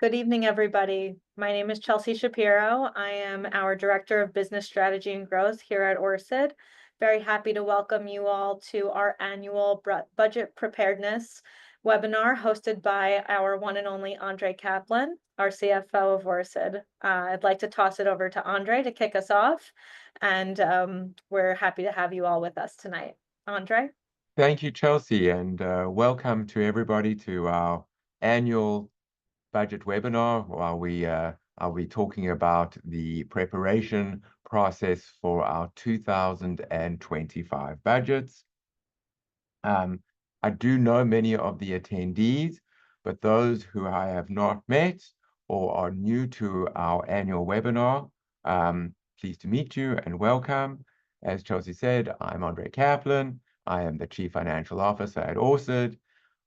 Good evening, everybody. My name is Chelsea Shapiro. I am our Director of Business Strategy and Growth here at Orsid. Very happy to welcome you all to our annual budget preparedness webinar hosted by our one and only Andre Kaplan, our CFO of Orsid. I'd like to toss it over to Andre to kick us off, and we're happy to have you all with us tonight. Andre? Thank you, Chelsea, and welcome to everybody to our annual budget webinar. I'll be talking about the preparation process for our 2025 budgets. I do know many of the attendees, but those who I have not met or are new to our annual webinar, pleased to meet you and welcome. As Chelsea said, I'm Andre Kaplan. I am the Chief Financial Officer at Orsid.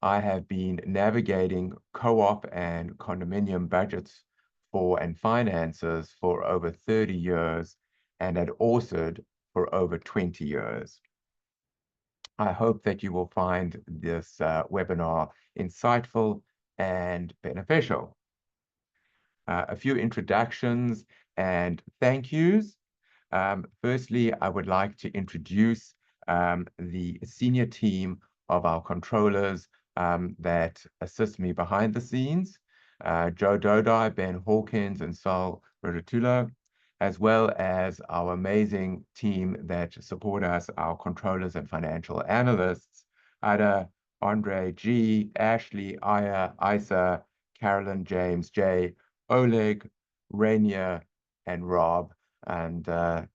I have been navigating co-op and condominium budgets and finances for over 30 years, and at Orsid for over 20 years. I hope that you will find this webinar insightful and beneficial. A few introductions and thank yous. Firstly, I would like to introduce the senior team of our controllers that assist me behind the scenes, Joe Dodai, Ben Hawkins, and Sal Rodatulo, as well as our amazing team that support us, our controllers and financial analysts, Ada, Andre, G, Ashley, Aya, Isa, Carolyn, James, Jay, Oleg, Rainier, and Rob, and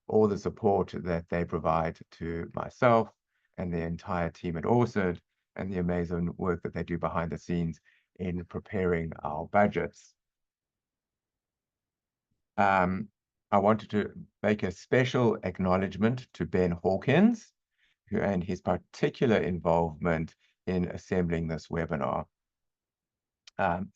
all the support that they provide to myself and the entire team at Orsid, and the amazing work that they do behind the scenes in preparing our budgets. I wanted to make a special acknowledgement to Ben Hawkins and his particular involvement in assembling this webinar.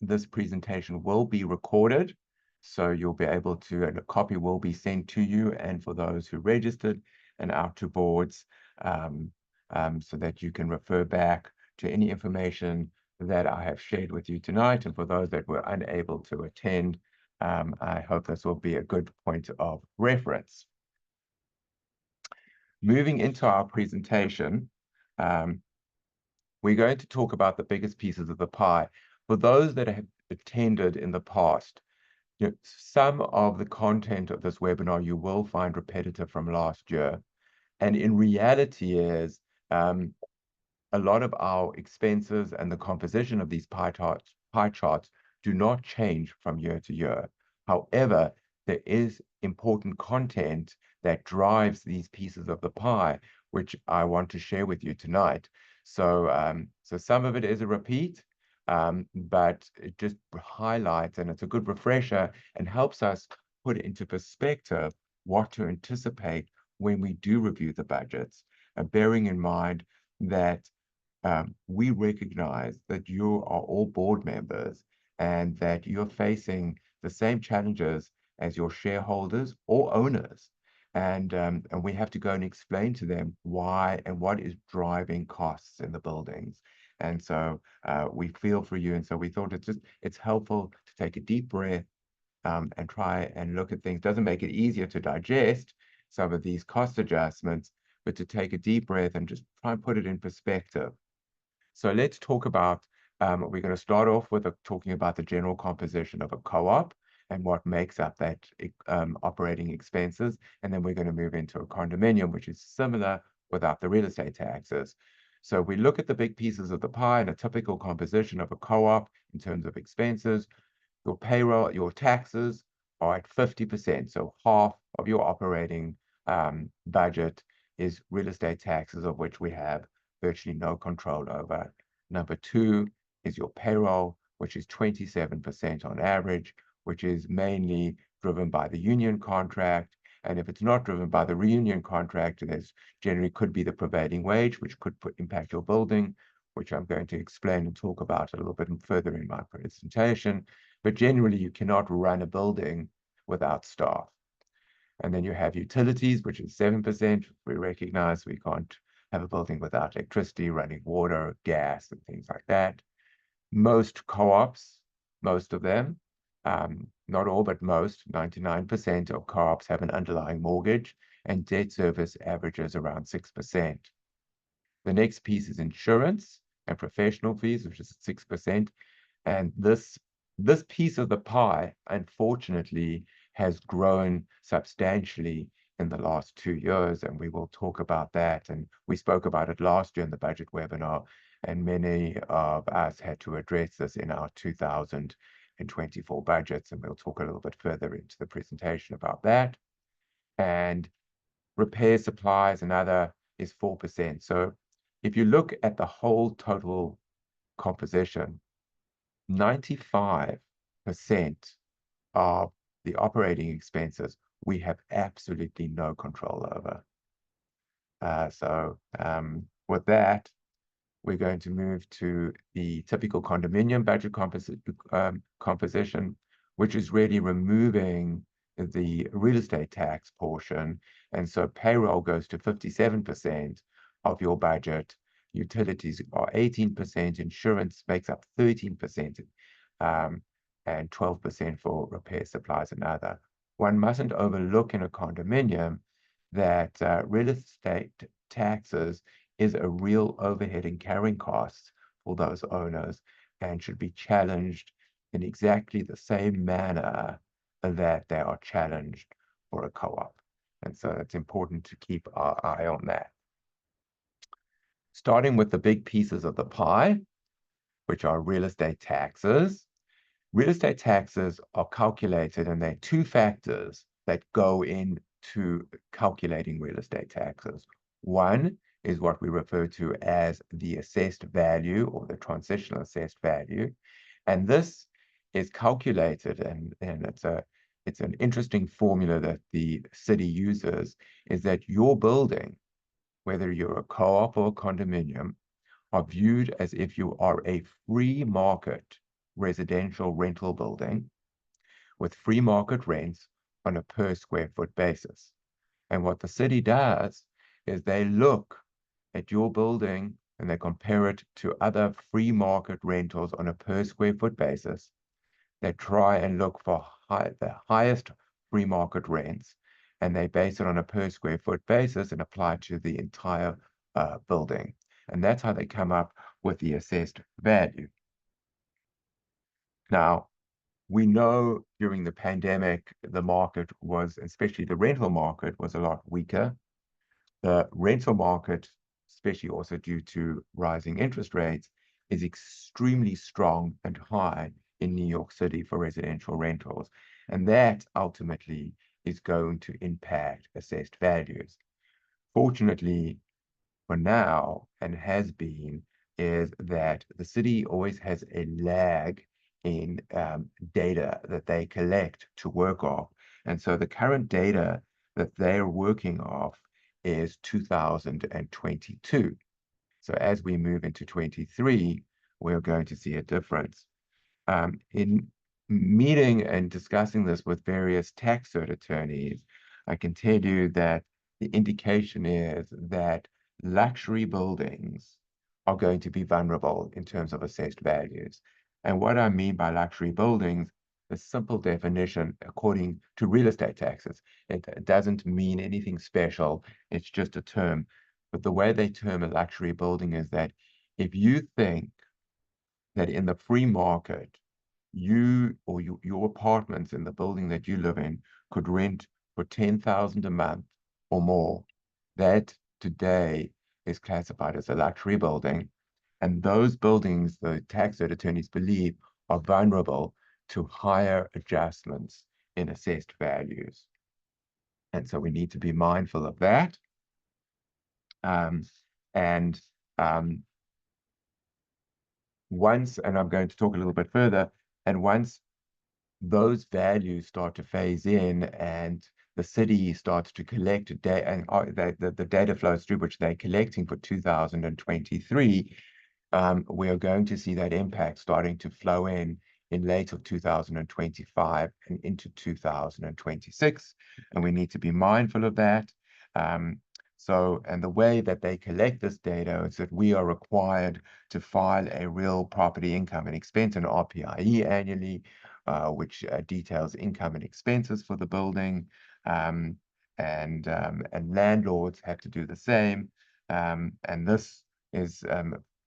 This presentation will be recorded, so you'll be able to, and a copy will be sent to you and for those who registered and out to boards, so that you can refer back to any information that I have shared with you tonight. And for those that were unable to attend, I hope this will be a good point of reference. Moving into our presentation, we're going to talk about the biggest pieces of the pie. For those that have attended in the past, some of the content of this webinar you will find repetitive from last year. And in reality is a lot of our expenses and the composition of these pie charts do not change from year to year. However, there is important content that drives these pieces of the pie, which I want to share with you tonight. So, so some of it is a repeat, but it just highlights, and it's a good refresher and helps us put into perspective what to anticipate when we do review the budgets, bearing in mind that we recognize that you are all board members and that you're facing the same challenges as your shareholders or owners. And we have to go and explain to them why and what is driving costs in the buildings. And so we feel for you. And so we thought it's helpful to take a deep breath and try and look at things. Doesn't make it easier to digest some of these cost adjustments, but to take a deep breath and just try and put it in perspective. So let's talk about, we're going to start off with talking about the general composition of a co-op and what makes up that operating expenses. And then we're going to move into a condominium, which is similar without the real estate taxes. So we look at the big pieces of the pie and a typical composition of a co-op in terms of expenses. Your payroll, your taxes are at 50%. So half of your operating budget is real estate taxes, of which we have virtually no control over. Number two is your payroll, which is 27% on average, which is mainly driven by the union contract. And if it's not driven by the reunion contract, there's generally could be the prevailing wage, which could impact your building, which I'm going to explain and talk about a little bit further in my presentation. But generally, you cannot run a building without staff. And then you have utilities, which is 7%. We recognize we can't have a building without electricity, running water, gas, and things like that. Most co-ops, most of them, Not all, but most, 99% of co-ops have an underlying mortgage, and debt service averages around 6%. The next piece is insurance and professional fees, which is 6%. And this piece of the pie, unfortunately, has grown substantially in the last 2 years, and we will talk about that. And we spoke about it last year in the budget webinar, and many of us had to address this in our 2024 budgets, and we'll talk a little bit further into the presentation about that. And repair supplies and other is 4%. So if you look at the whole total composition, 95% of the operating expenses we have absolutely no control over. With that, we're going to move to the typical condominium budget composition, which is really removing the real estate tax portion. And so payroll goes to 57% of your budget. Utilities are 18%, insurance makes up 13%, and 12% for repair supplies and other. One mustn't overlook in a condominium that real estate taxes is a real overhead and carrying costs for those owners and should be challenged in exactly the same manner that they are challenged for a co-op. And so it's important to keep our eye on that. Starting with the big pieces of the pie, which are real estate taxes. Real estate taxes are calculated, and there are two factors that go into calculating real estate taxes. One is what we refer to as the assessed value or the transitional assessed value. And this is calculated, and it's an interesting formula that the city uses, is that your building, whether you're a co-op or a condominium, are viewed as if you are a free market residential rental building with free market rents on a per square foot basis. And what the city does is they look at your building and they compare it to other free market rentals on a per square foot basis. They try and look for the highest free market rents, and they base it on a per square foot basis and apply it to the entire building. And that's how they come up with the assessed value. Now, we know during the pandemic, the market was, especially the rental market, was a lot weaker. The rental market, especially also due to rising interest rates, is extremely strong and high in New York City for residential rentals. And that ultimately is going to impact assessed values. Fortunately, for now, and has been, is that the city always has a lag in data that they collect to work off. And so the current data that they're working off is 2022. So as we move into 23, we're going to see a difference. In meeting and discussing this with various tax cert attorneys, I can tell you that the indication is that luxury buildings are going to be vulnerable in terms of assessed values. And what I mean by luxury buildings, a simple definition according to real estate taxes. It doesn't mean anything special. It's just a term. But the way they term a luxury building is that if you think that in the free market, you or your apartments in the building that you live in could rent for $10,000 a month or more, that today is classified as a luxury building. And those buildings, the tax attorneys believe, are vulnerable to higher adjustments in assessed values. And so we need to be mindful of that. Once, and I'm going to talk a little bit further, and once those values start to phase in and the city starts to collect data, and the data flows through which they're collecting for 2023, we are going to see that impact starting to flow in late of 2025 and into 2026. And we need to be mindful of that. And the way that they collect this data is that we are required to file a real property income and expense, an RPIE, annually. which details income and expenses for the building, and landlords have to do the same. And this is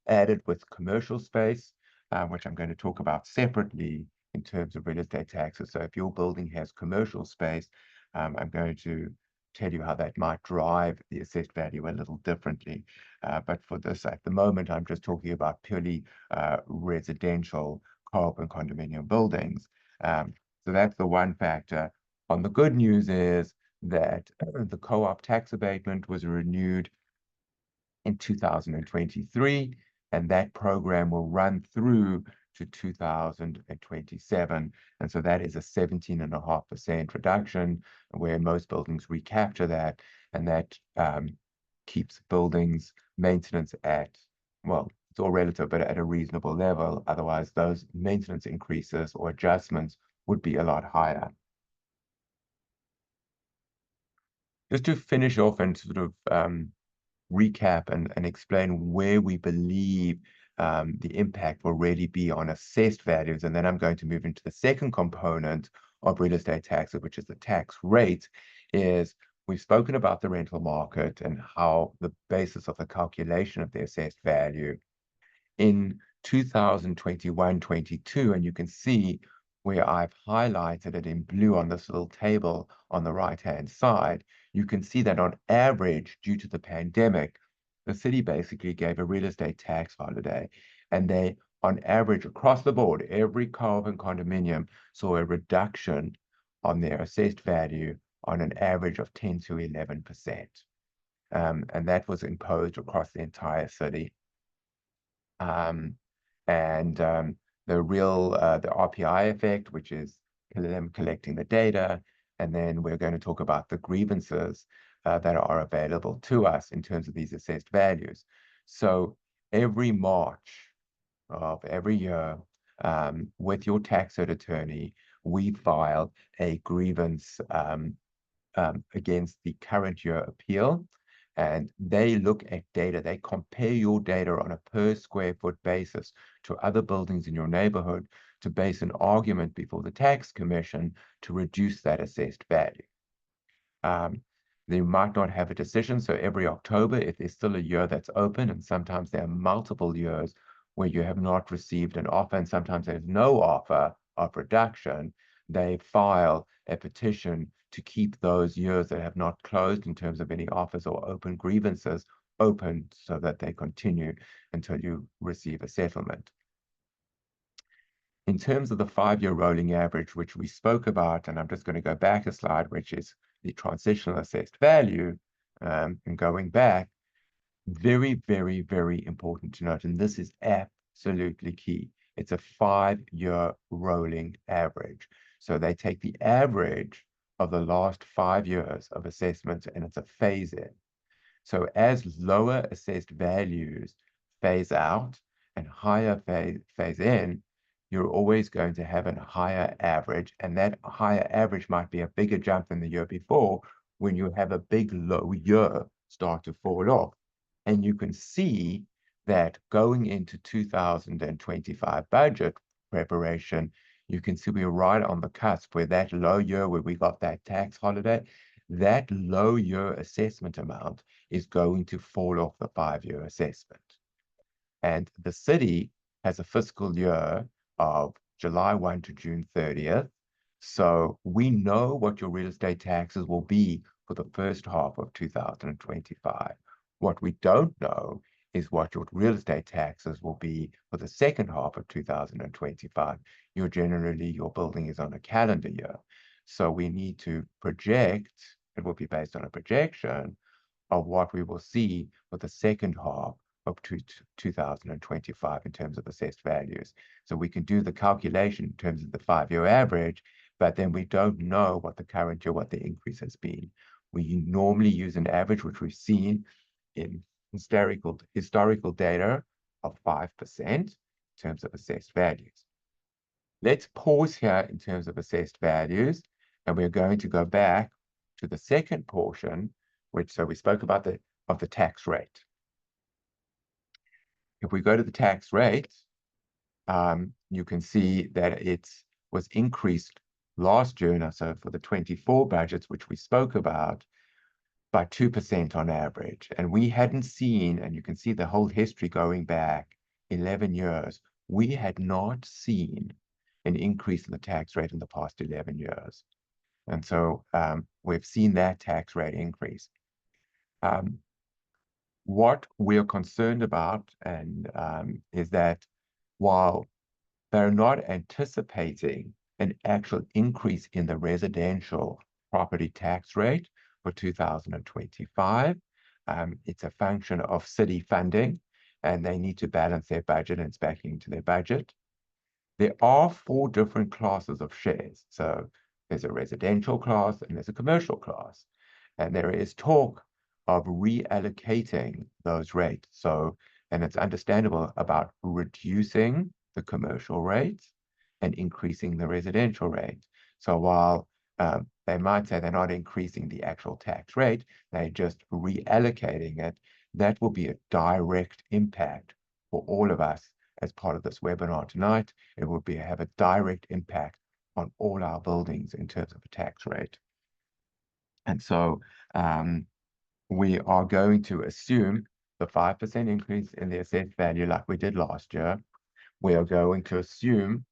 added with commercial space, which I'm going to talk about separately in terms of real estate taxes. So if your building has commercial space, I'm going to tell you how that might drive the assessed value a little differently. But for this, at the moment, I'm just talking about purely residential co-op and condominium buildings. So that's the one factor. On the good news is that the co-op tax abatement was renewed in 2023, and that program will run through to 2027. And so that is a 17.5% reduction, where most buildings recapture that, and that keeps buildings maintenance at, well, it's all relative, but at a reasonable level. Otherwise, those maintenance increases or adjustments would be a lot higher. Just to finish off and sort of recap and explain where we believe the impact will really be on assessed values. And then I'm going to move into the second component of real estate taxes, which is the tax rate. Is we've spoken about the rental market and how the basis of the calculation of the assessed value in 2021-22, and you can see where I've highlighted it in blue on this little table on the right-hand side, you can see that on average, due to the pandemic, the city basically gave a real estate tax holiday, and they, on average, across the board, every co-op and condominium saw a reduction on their assessed value on an average of 10 to 11%. And that was imposed across the entire city. The real the RPI effect, which is them collecting the data, and then we're going to talk about the grievances that are available to us in terms of these assessed values. So every March of every year, with your tax cert attorney, we file a grievance against the current year appeal, and they look at data. They compare your data on a per square foot basis to other buildings in your neighborhood to base an argument before the tax commission to reduce that assessed value. They might not have a decision, so every October, if there's still a year that's open, and sometimes there are multiple years where you have not received an offer, and sometimes there's no offer of reduction, they file a petition to keep those years that have not closed in terms of any offers or open grievances open so that they continue until you receive a settlement. In terms of the 5-year rolling average, which we spoke about, and I'm just going to go back a slide, which is the transitional assessed value, and going back, very, very, very important to note, and this is absolutely key. It's a 5-year rolling average. So they take the average of the last 5 years of assessments, and it's a phase in. So as lower assessed values phase out and higher phase in, you're always going to have a higher average, and that higher average might be a bigger jump than the year before when you have a big low year start to fall off. And you can see that going into 2025 budget preparation, you can see we're right on the cusp where that low year where we got that tax holiday, that low year assessment amount is going to fall off the 5-year assessment. And the city has a fiscal year of July 1 to June 30th. So we know what your real estate taxes will be for the first half of 2025. What we don't know is what your real estate taxes will be for the second half of 2025. Your building is on a calendar year. So we need to project, it will be based on a projection of what we will see for the second half of 2025 in terms of assessed values. So we can do the calculation in terms of the 5-year average, but then we don't know what the current year, what the increase has been. We normally use an average, which we've seen in historical data of 5% in terms of assessed values. Let's pause here in terms of assessed values, and we're going to go back to the second portion, so we spoke about the tax rate. If we go to the tax rate, you can see that it's was increased last year, and so for the 24 budgets, which we spoke about, by 2% on average. And we hadn't seen, and you can see the whole history going back 11 years, we had not seen an increase in the tax rate in the past 11 years. And so we've seen that tax rate increase. What we're concerned about is that while they're not anticipating an actual increase in the residential property tax rate for 2025, it's a function of city funding, and they need to balance their budget, and it's backing into their budget. There are 4 different classes of shares. So there's a residential class and there's a commercial class. And there is talk of reallocating those rates. So, and it's understandable about reducing the commercial rates and increasing the residential rate. So while they might say they're not increasing the actual tax rate, they're just reallocating it, that will be a direct impact for all of us as part of this webinar tonight. It will have a direct impact on all our buildings in terms of a tax rate. And so we are going to assume the 5% increase in the assessed value like we did last year. We are going to assume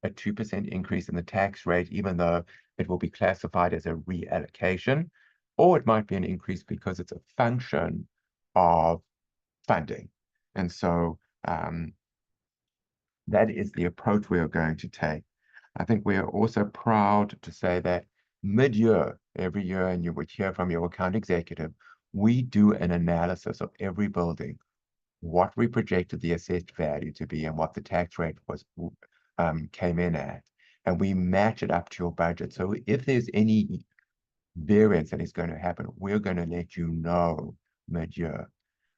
a 2% increase in the tax rate, even though it will be classified as a reallocation, or it might be an increase because it's a function of funding. And so that is the approach we are going to take. I think we are also proud to say that mid-year, every year, and you would hear from your account executive, we do an analysis of every building, what we projected the assessed value to be and what the tax rate was came in at. And we match it up to your budget. So if there's any variance that is going to happen, we're going to let you know mid-year.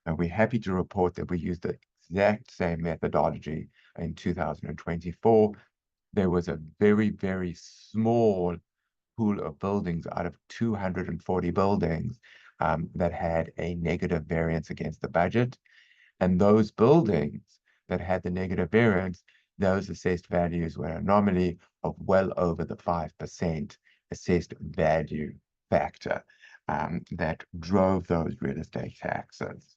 And we're happy to report that we used the exact same methodology in 2024. There was a very, very small pool of buildings out of 240 buildings that had a negative variance against the budget. And those buildings that had the negative variance, those assessed values were an anomaly of well over the 5% assessed value factor that drove those real estate taxes.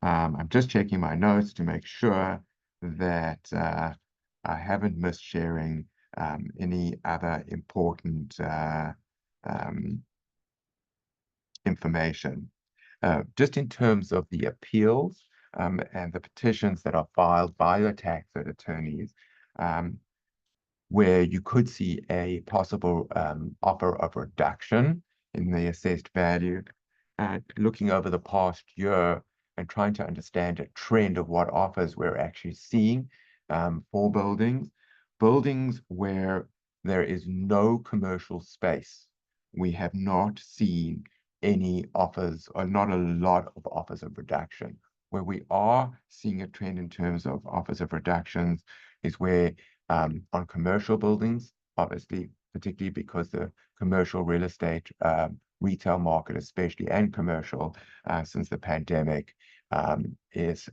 I'm just checking my notes to make sure that I haven't missed sharing any other important information. Just in terms of the appeals and the petitions that are filed by your tax attorneys, where you could see a possible offer of reduction in the assessed value, looking over the past year and trying to understand a trend of what offers we're actually seeing for buildings where there is no commercial space. We have not seen any offers, or not a lot of offers of reduction. Where we are seeing a trend in terms of offers of reductions is where on commercial buildings, obviously, particularly because the commercial real estate retail market, especially, and commercial since the pandemic is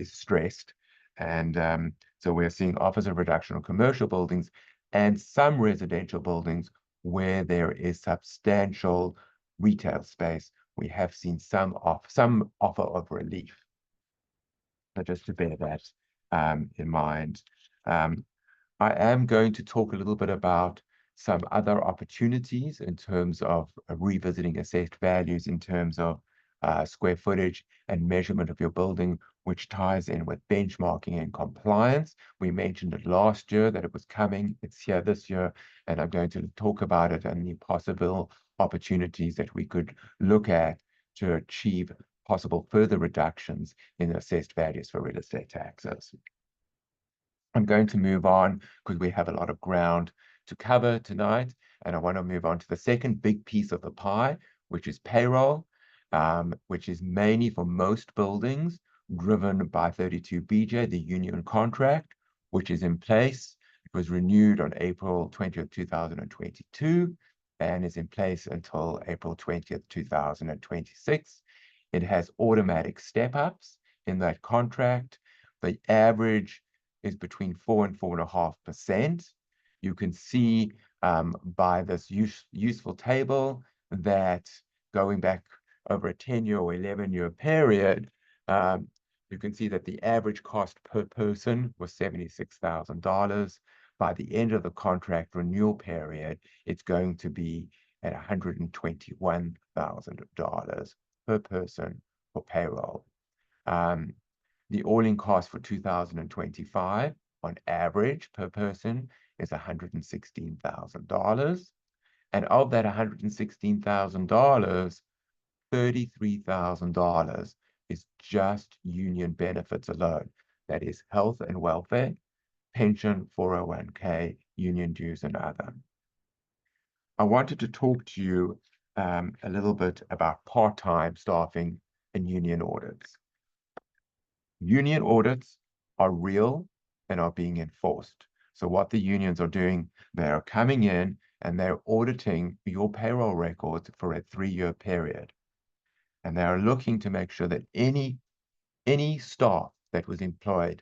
stressed. And so we're seeing offers of reduction on commercial buildings and some residential buildings where there is substantial retail space. We have seen some offer of relief. So just to bear that in mind. I am going to talk a little bit about some other opportunities in terms of revisiting assessed values in terms of square footage and measurement of your building, which ties in with benchmarking and compliance. We mentioned it last year that it was coming. It's here this year, and I'm going to talk about it and the possible opportunities that we could look at to achieve possible further reductions in assessed values for real estate taxes. I'm going to move on because we have a lot of ground to cover tonight, and I want to move on to the second big piece of the pie, which is payroll, which is mainly for most buildings driven by 32BJ, the union contract, which is in place. It was renewed on April 20th, 2022, and is in place until April 20th, 2026. It has automatic step-ups in that contract. The average is between 4 and 4.5%. You can see by this useful table that going back over a 10-year or 11-year period, you can see that the average cost per person was $76,000. By the end of the contract renewal period, it's going to be at $121,000 per person for payroll. The all-in cost for 2025 on average per person is $116,000. And of that $116,000, $33,000 is just union benefits alone. That is health and welfare, pension, 401k, union dues, and other. I wanted to talk to you a little bit about part-time staffing and union audits. Union audits are real and are being enforced. So what the unions are doing, they are coming in and they're auditing your payroll records for a 3-year period. And they are looking to make sure that any staff that was employed,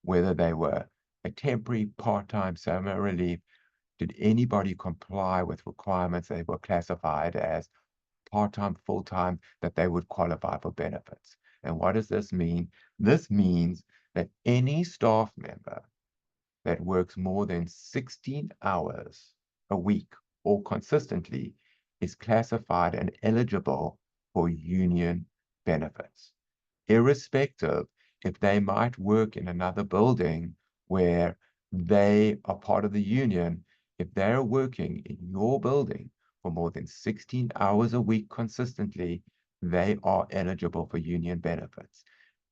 whether they were a temporary, part-time, summer relief, did anybody comply with requirements they were classified as part-time, full-time, that they would qualify for benefits. And what does this mean? This means that any staff member that works more than 16 hours a week or consistently is classified and eligible for union benefits, irrespective if they might work in another building where they are part of the union. If they're working in your building for more than 16 hours a week consistently, they are eligible for union benefits.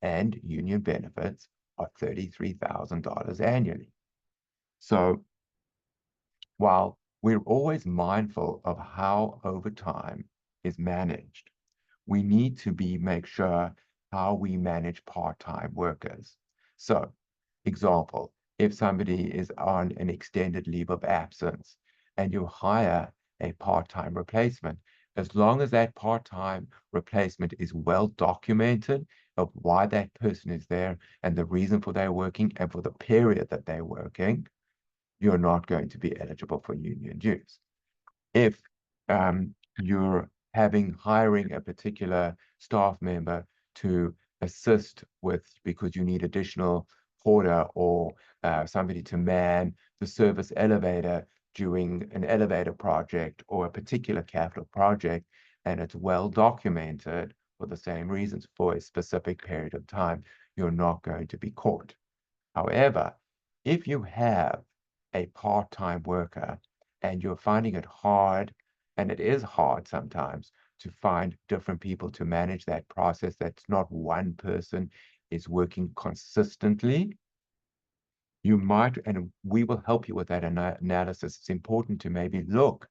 And union benefits are $33,000 annually. So while we're always mindful of how overtime is managed, we need to make sure how we manage part-time workers. So, example, if somebody is on an extended leave of absence and you hire a part-time replacement, as long as that part-time replacement is well documented of why that person is there and the reason for their working and for the period that they're working, you're not going to be eligible for union dues. If you're hiring a particular staff member to assist with, because you need additional porter or somebody to man the service elevator during an elevator project or a particular capital project, and it's well documented for the same reasons for a specific period of time, you're not going to be caught. However, if you have a part-time worker and you're finding it hard, and it is hard sometimes to find different people to manage that process, that's not one person is working consistently, you might, and we will help you with that analysis. It's important to maybe look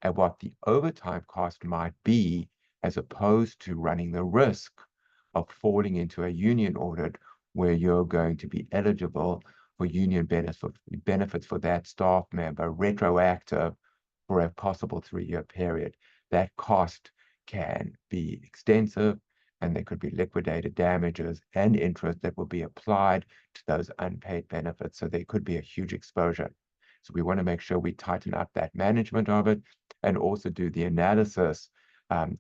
at what the overtime cost might be, as opposed to running the risk of falling into a union audit where you're going to be eligible for union benefits for that staff member retroactive for a possible 3-year period. That cost can be extensive, and there could be liquidated damages and interest that will be applied to those unpaid benefits. So there could be a huge exposure. So we want to make sure we tighten up that management of it and also do the analysis.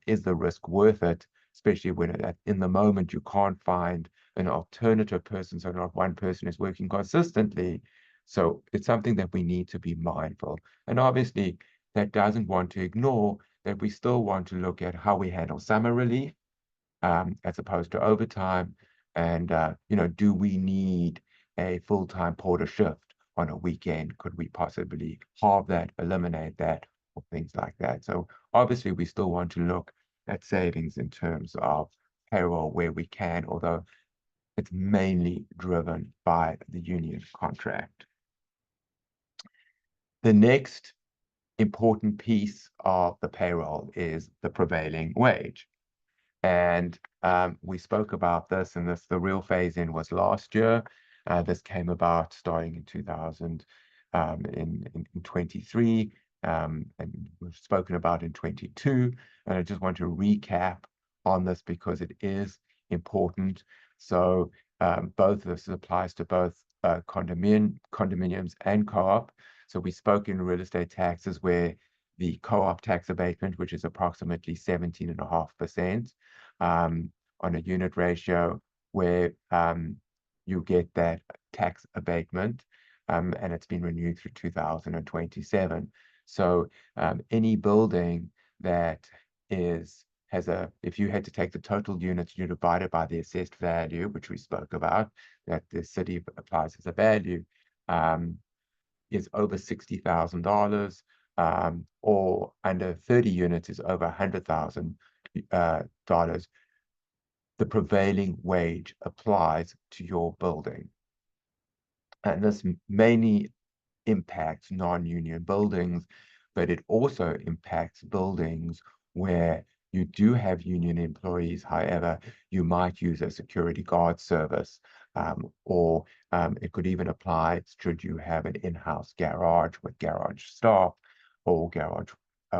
Is the risk worth it? Especially when in the moment you can't find an alternative person, so not one person is working consistently. So it's something that we need to be mindful. And obviously, that doesn't want to ignore that we still want to look at how we handle summer relief as opposed to overtime. And, do we need a full-time porter shift on a weekend? Could we possibly halve that, eliminate that, or things like that? So obviously, we still want to look at savings in terms of payroll where we can, although it's mainly driven by the union contract. The next important piece of the payroll is the prevailing wage. And we spoke about this, and the real phase-in was last year. This came about starting in 2023, and we've spoken about in 22. And I just want to recap on this because it is important. So both of this applies to both condominiums and co-op. So we spoke in real estate taxes where the co-op tax abatement, which is approximately 17.5% on a unit ratio, where you get that tax abatement, and it's been renewed through 2027. So any building that if you had to take the total units, you divide it by the assessed value, which we spoke about, that the city applies as a value, is over $60,000, or under 30 units is over $100,000. The prevailing wage applies to your building. And this mainly impacts non-union buildings, but it also impacts buildings where you do have union employees. However, you might use a security guard service, or it could even apply should you have an in-house garage with garage staff or garage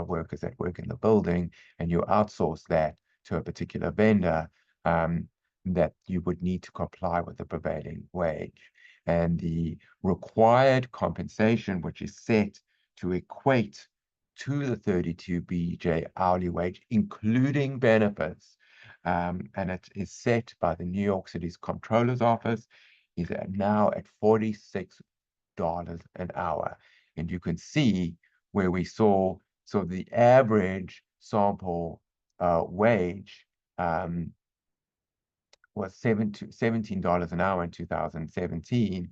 workers that work in the building, and you outsource that to a particular vendor, that you would need to comply with the prevailing wage. And the required compensation, which is set to equate to the 32 BJ hourly wage, including benefits, and it is set by the New York City's Comptroller's Office, is now at $46 an hour. And you can see where we saw the average sample wage was $17 an hour in 2017,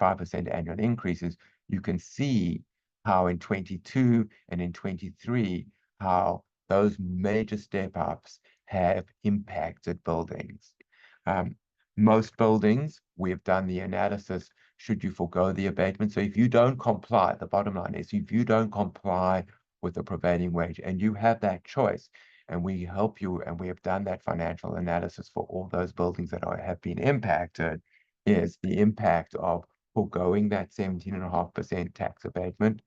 5% annual increases. You can see how in 22 and in 23, how those major step ups have impacted buildings. Most buildings, we've done the analysis, should you forego the abatement. So if you don't comply, the bottom line is if you don't comply with the prevailing wage and you have that choice, and we help you, and we have done that financial analysis for all those buildings that have been impacted, is the impact of foregoing that 17.5% tax abatement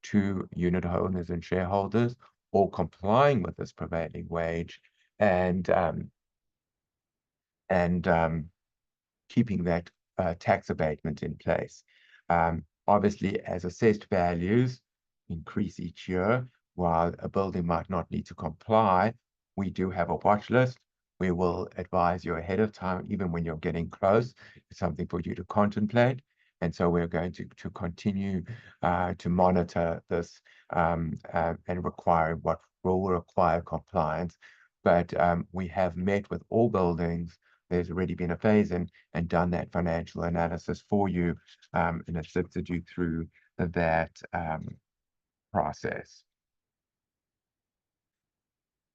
to unit owners and shareholders, or complying with this prevailing wage and keeping that tax abatement in place. Obviously, as assessed values increase each year, while a building might not need to comply, we do have a watch list. We will advise you ahead of time, even when you're getting close. It's something for you to contemplate. And so we're going to continue to monitor this and require what will require compliance. But we have met with all buildings. There's already been a phase in and done that financial analysis for you, and assisted you through that process.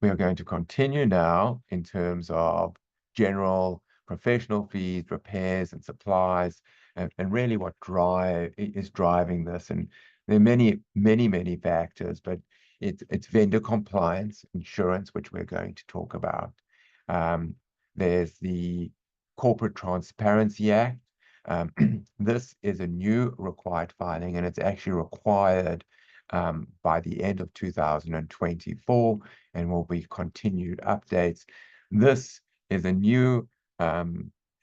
We are going to continue now in terms of general professional fees, repairs, and supplies, and really what is driving this. And there are many factors, but it's vendor compliance, insurance, which we're going to talk about. There's the Corporate Transparency Act. This is a new required filing, and it's actually required by the end of 2024, and will be continued updates. This is a new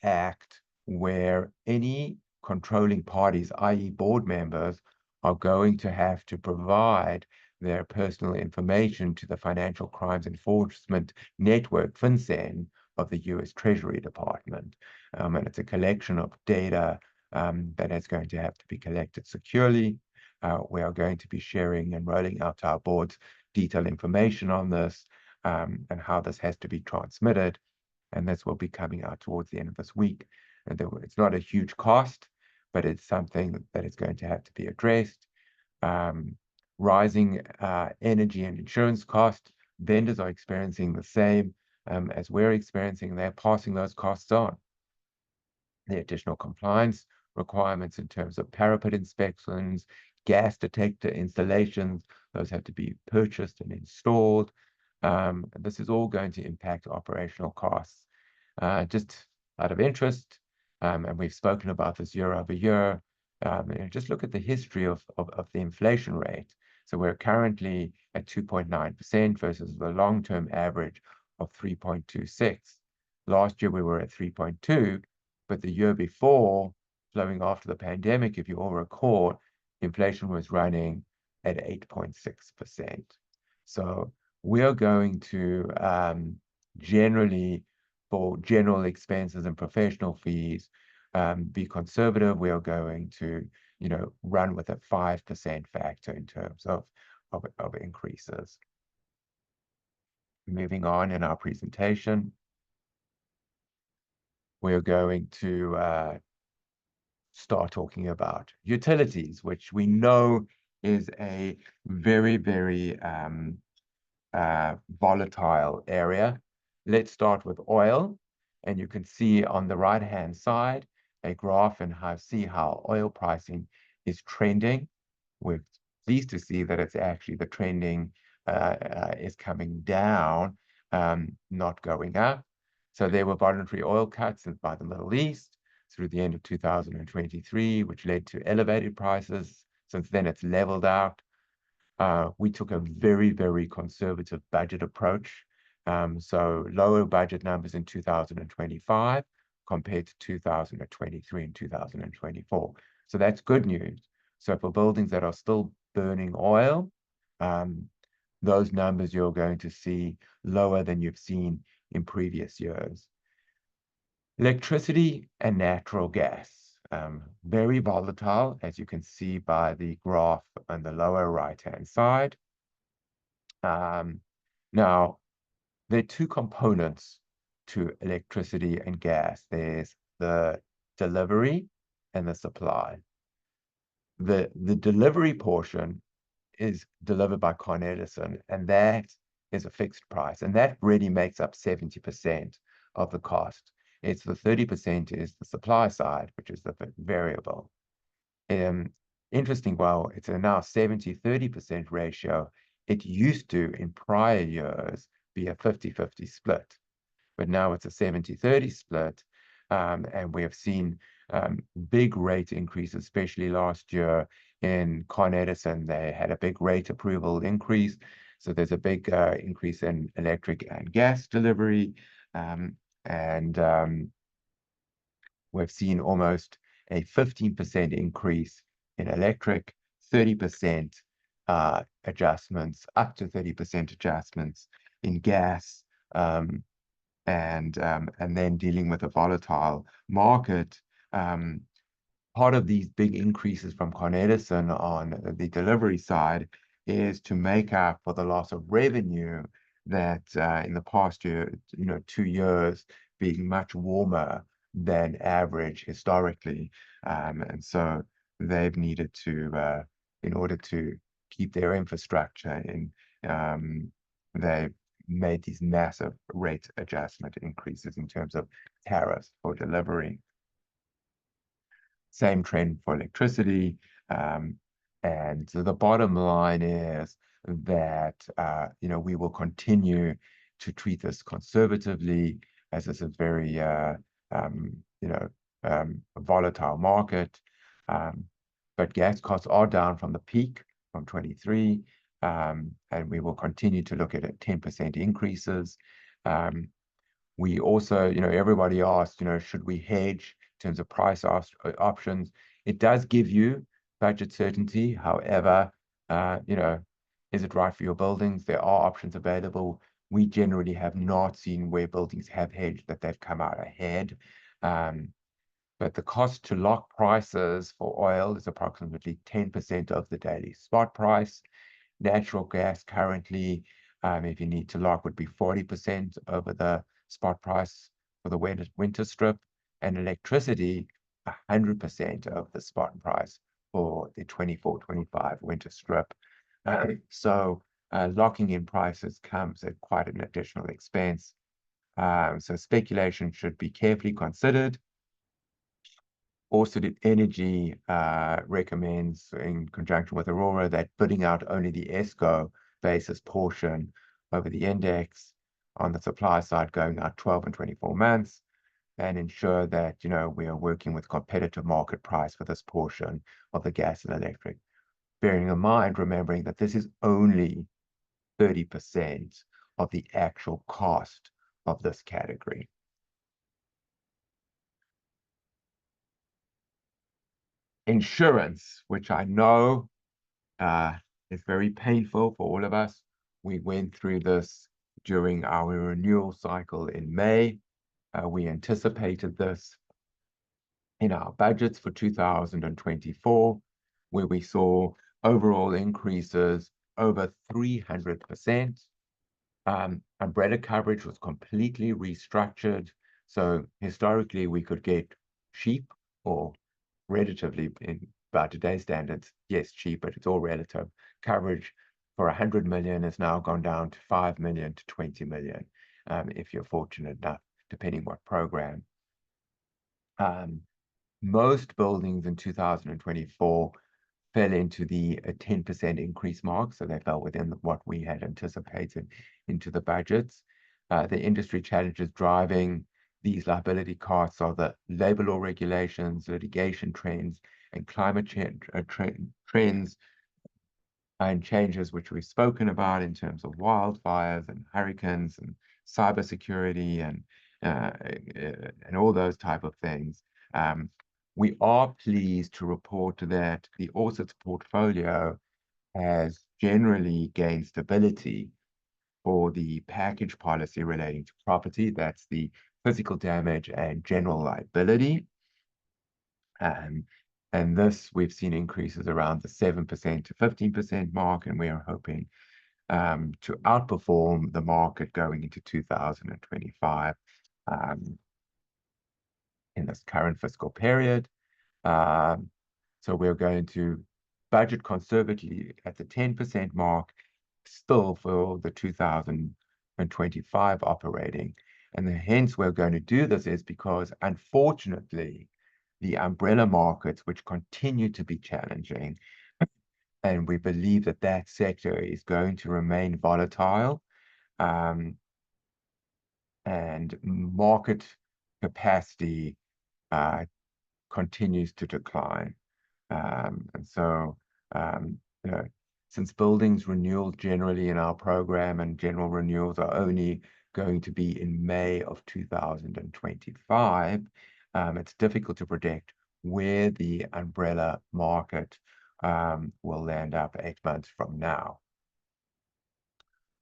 act where any controlling parties, i.e. board members, are going to have to provide their personal information to the Financial Crimes Enforcement Network, FinCEN, of the US Treasury Department. And it's a collection of data that is going to have to be collected securely. We are going to be sharing and rolling out to our boards detailed information on this, and how this has to be transmitted. And this will be coming out towards the end of this week. And it's not a huge cost, but it's something that is going to have to be addressed. Rising energy and insurance costs. Vendors are experiencing the same as we're experiencing. They're passing those costs on. The additional compliance requirements in terms of parapet inspections, gas detector installations, those have to be purchased and installed. This is all going to impact operational costs. Just out of interest, and we've spoken about this year over year, just look at the history of the inflation rate. So we're currently at 2.9% versus the long-term average of 3.26. Last year we were at 3.2, but the year before, flowing after the pandemic, if you all recall, inflation was running at 8.6%. So we are going to generally, for general expenses and professional fees, be conservative. We are going to, run with a 5% factor in terms of increases. Moving on in our presentation, we're going to start talking about utilities, which we know is a very, very volatile area. Let's start with oil. And you can see on the right-hand side a graph and see how oil pricing is trending. We're pleased to see that it's actually the trending is coming down, not going up. So there were voluntary oil cuts by the Middle East through the end of 2023, which led to elevated prices. Since then, it's leveled out. We took a very, very conservative budget approach. So lower budget numbers in 2025 compared to 2023 and 2024. So that's good news. So for buildings that are still burning oil, those numbers you're going to see lower than you've seen in previous years. Electricity and natural gas, very volatile, as you can see by the graph on the lower right-hand side. Now, there are two components to electricity and gas. There's the delivery and the supply. The delivery portion is delivered by Con Edison, and that is a fixed price, and that really makes up 70% of the cost. It's the 30% is the supply side, which is the variable. Interesting, well, it's a now 70-30% ratio. It used to, in prior years, be a 50-50 split, but now it's a 70-30 split. And we have seen big rate increases, especially last year in Con Edison. They had a big rate approval increase. So there's a big increase in electric and gas delivery. We've seen almost a 15% increase in electric, 30% adjustments, up to 30% adjustments in gas, and then dealing with a volatile market. Part of these big increases from Con Edison on the delivery side is to make up for the loss of revenue that in the past year, 2 years being much warmer than average historically. And so they've needed to, in order to keep their infrastructure in, they've made these massive rate adjustment increases in terms of tariffs for delivery. Same trend for electricity. And so the bottom line is that, we will continue to treat this conservatively, as this is very, volatile market. But gas costs are down from the peak from 23, and we will continue to look at 10% increases. We also, everybody asked, should we hedge in terms of price options? It does give you budget certainty. However, is it right for your buildings? There are options available. We generally have not seen where buildings have hedged that they've come out ahead. But the cost to lock prices for oil is approximately 10% of the daily spot price. Natural gas currently, if you need to lock, would be 40% over the spot price for the winter strip, and electricity, 100% of the spot price for the 24-25 winter strip. So locking in prices comes at quite an additional expense. So speculation should be carefully considered. Orsid Energy recommends, in conjunction with Aurora, that bidding out only the ESCO basis portion over the index on the supply side, going out 12 and 24 months, and ensure that, we are working with competitive market price for this portion of the gas and electric. Bearing in mind, remembering that this is only 30% of the actual cost of this category. Insurance, which I know is very painful for all of us. We went through this during our renewal cycle in May. We anticipated this in our budgets for 2024, where we saw overall increases over 300%. Umbrella coverage was completely restructured. So historically, we could get cheap, or relatively, by today's standards, yes, cheap, but it's all relative. Coverage for 100 million has now gone down to 5 million to 20 million, if you're fortunate enough, depending what program. Most buildings in 2024 fell into the 10% increase mark, so they fell within what we had anticipated into the budgets. The industry challenges driving these liability costs are the labor law regulations, litigation trends, and climate change trends and changes which we've spoken about in terms of wildfires and hurricanes and cybersecurity and all those type of things. We are pleased to report that the Orsid's portfolio has generally gained stability for the package policy relating to property. That's the physical damage and general liability. And this, we've seen increases around the 7% to 15% mark, and we are hoping to outperform the market going into 2025 in this current fiscal period. So we're going to budget conservatively at the 10% mark, still for the 2025 operating. And hence we're going to do this is because, unfortunately, the umbrella markets, which continue to be challenging, and we believe that that sector is going to remain volatile, and market capacity continues to decline. And so, you know, since buildings renewals generally in our program and general renewals are only going to be in May of 2025, it's difficult to predict where the umbrella market will land up 8 months from now.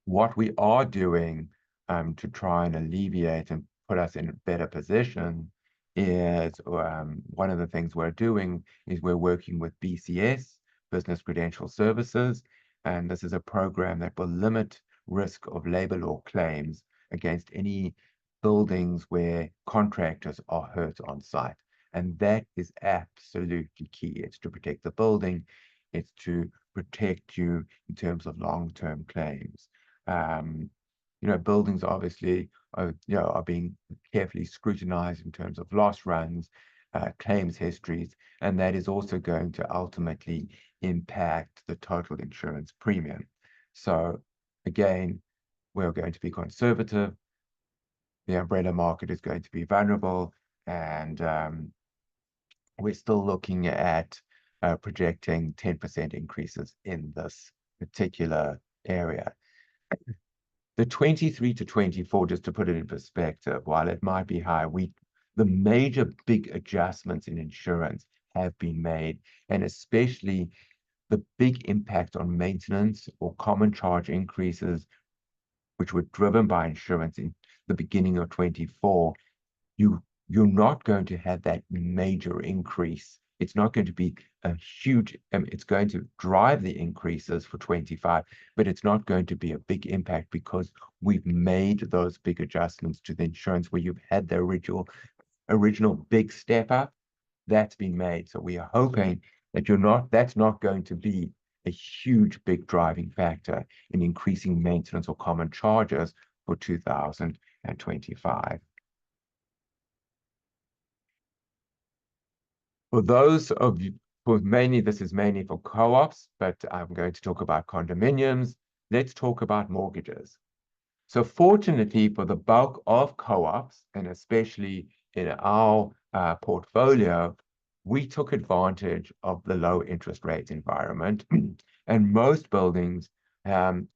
What we are doing to try and alleviate and put us in a better position is one of the things we're doing is we're working with BCS, Business Credential Services, and this is a program that will limit risk of labor law claims against any buildings where contractors are hurt on site. And that is absolutely key. It's to protect the building. It's to protect you in terms of long-term claims. You know, buildings obviously are being carefully scrutinized in terms of loss runs, claims histories, and that is also going to ultimately impact the total insurance premium. So again, we're going to be conservative. The umbrella market is going to be vulnerable, and we're still looking at projecting 10% increases in this particular area. The 23 to 24, just to put it in perspective, while it might be high, the major big adjustments in insurance have been made, and especially the big impact on maintenance or common charge increases, which were driven by insurance in the beginning of 24. You're not going to have that major increase. It's not going to be a huge, it's going to drive the increases for 25, but it's not going to be a big impact because we've made those big adjustments to the insurance where you've had the original big step up. That's been made. So we are hoping that that's not going to be a huge, big driving factor in increasing maintenance or common charges for 2025. For those of you, this is mainly for co-ops, but I'm going to talk about condominiums. Let's talk about mortgages. So fortunately for the bulk of co-ops, and especially in our portfolio, we took advantage of the low interest rate environment, and most buildings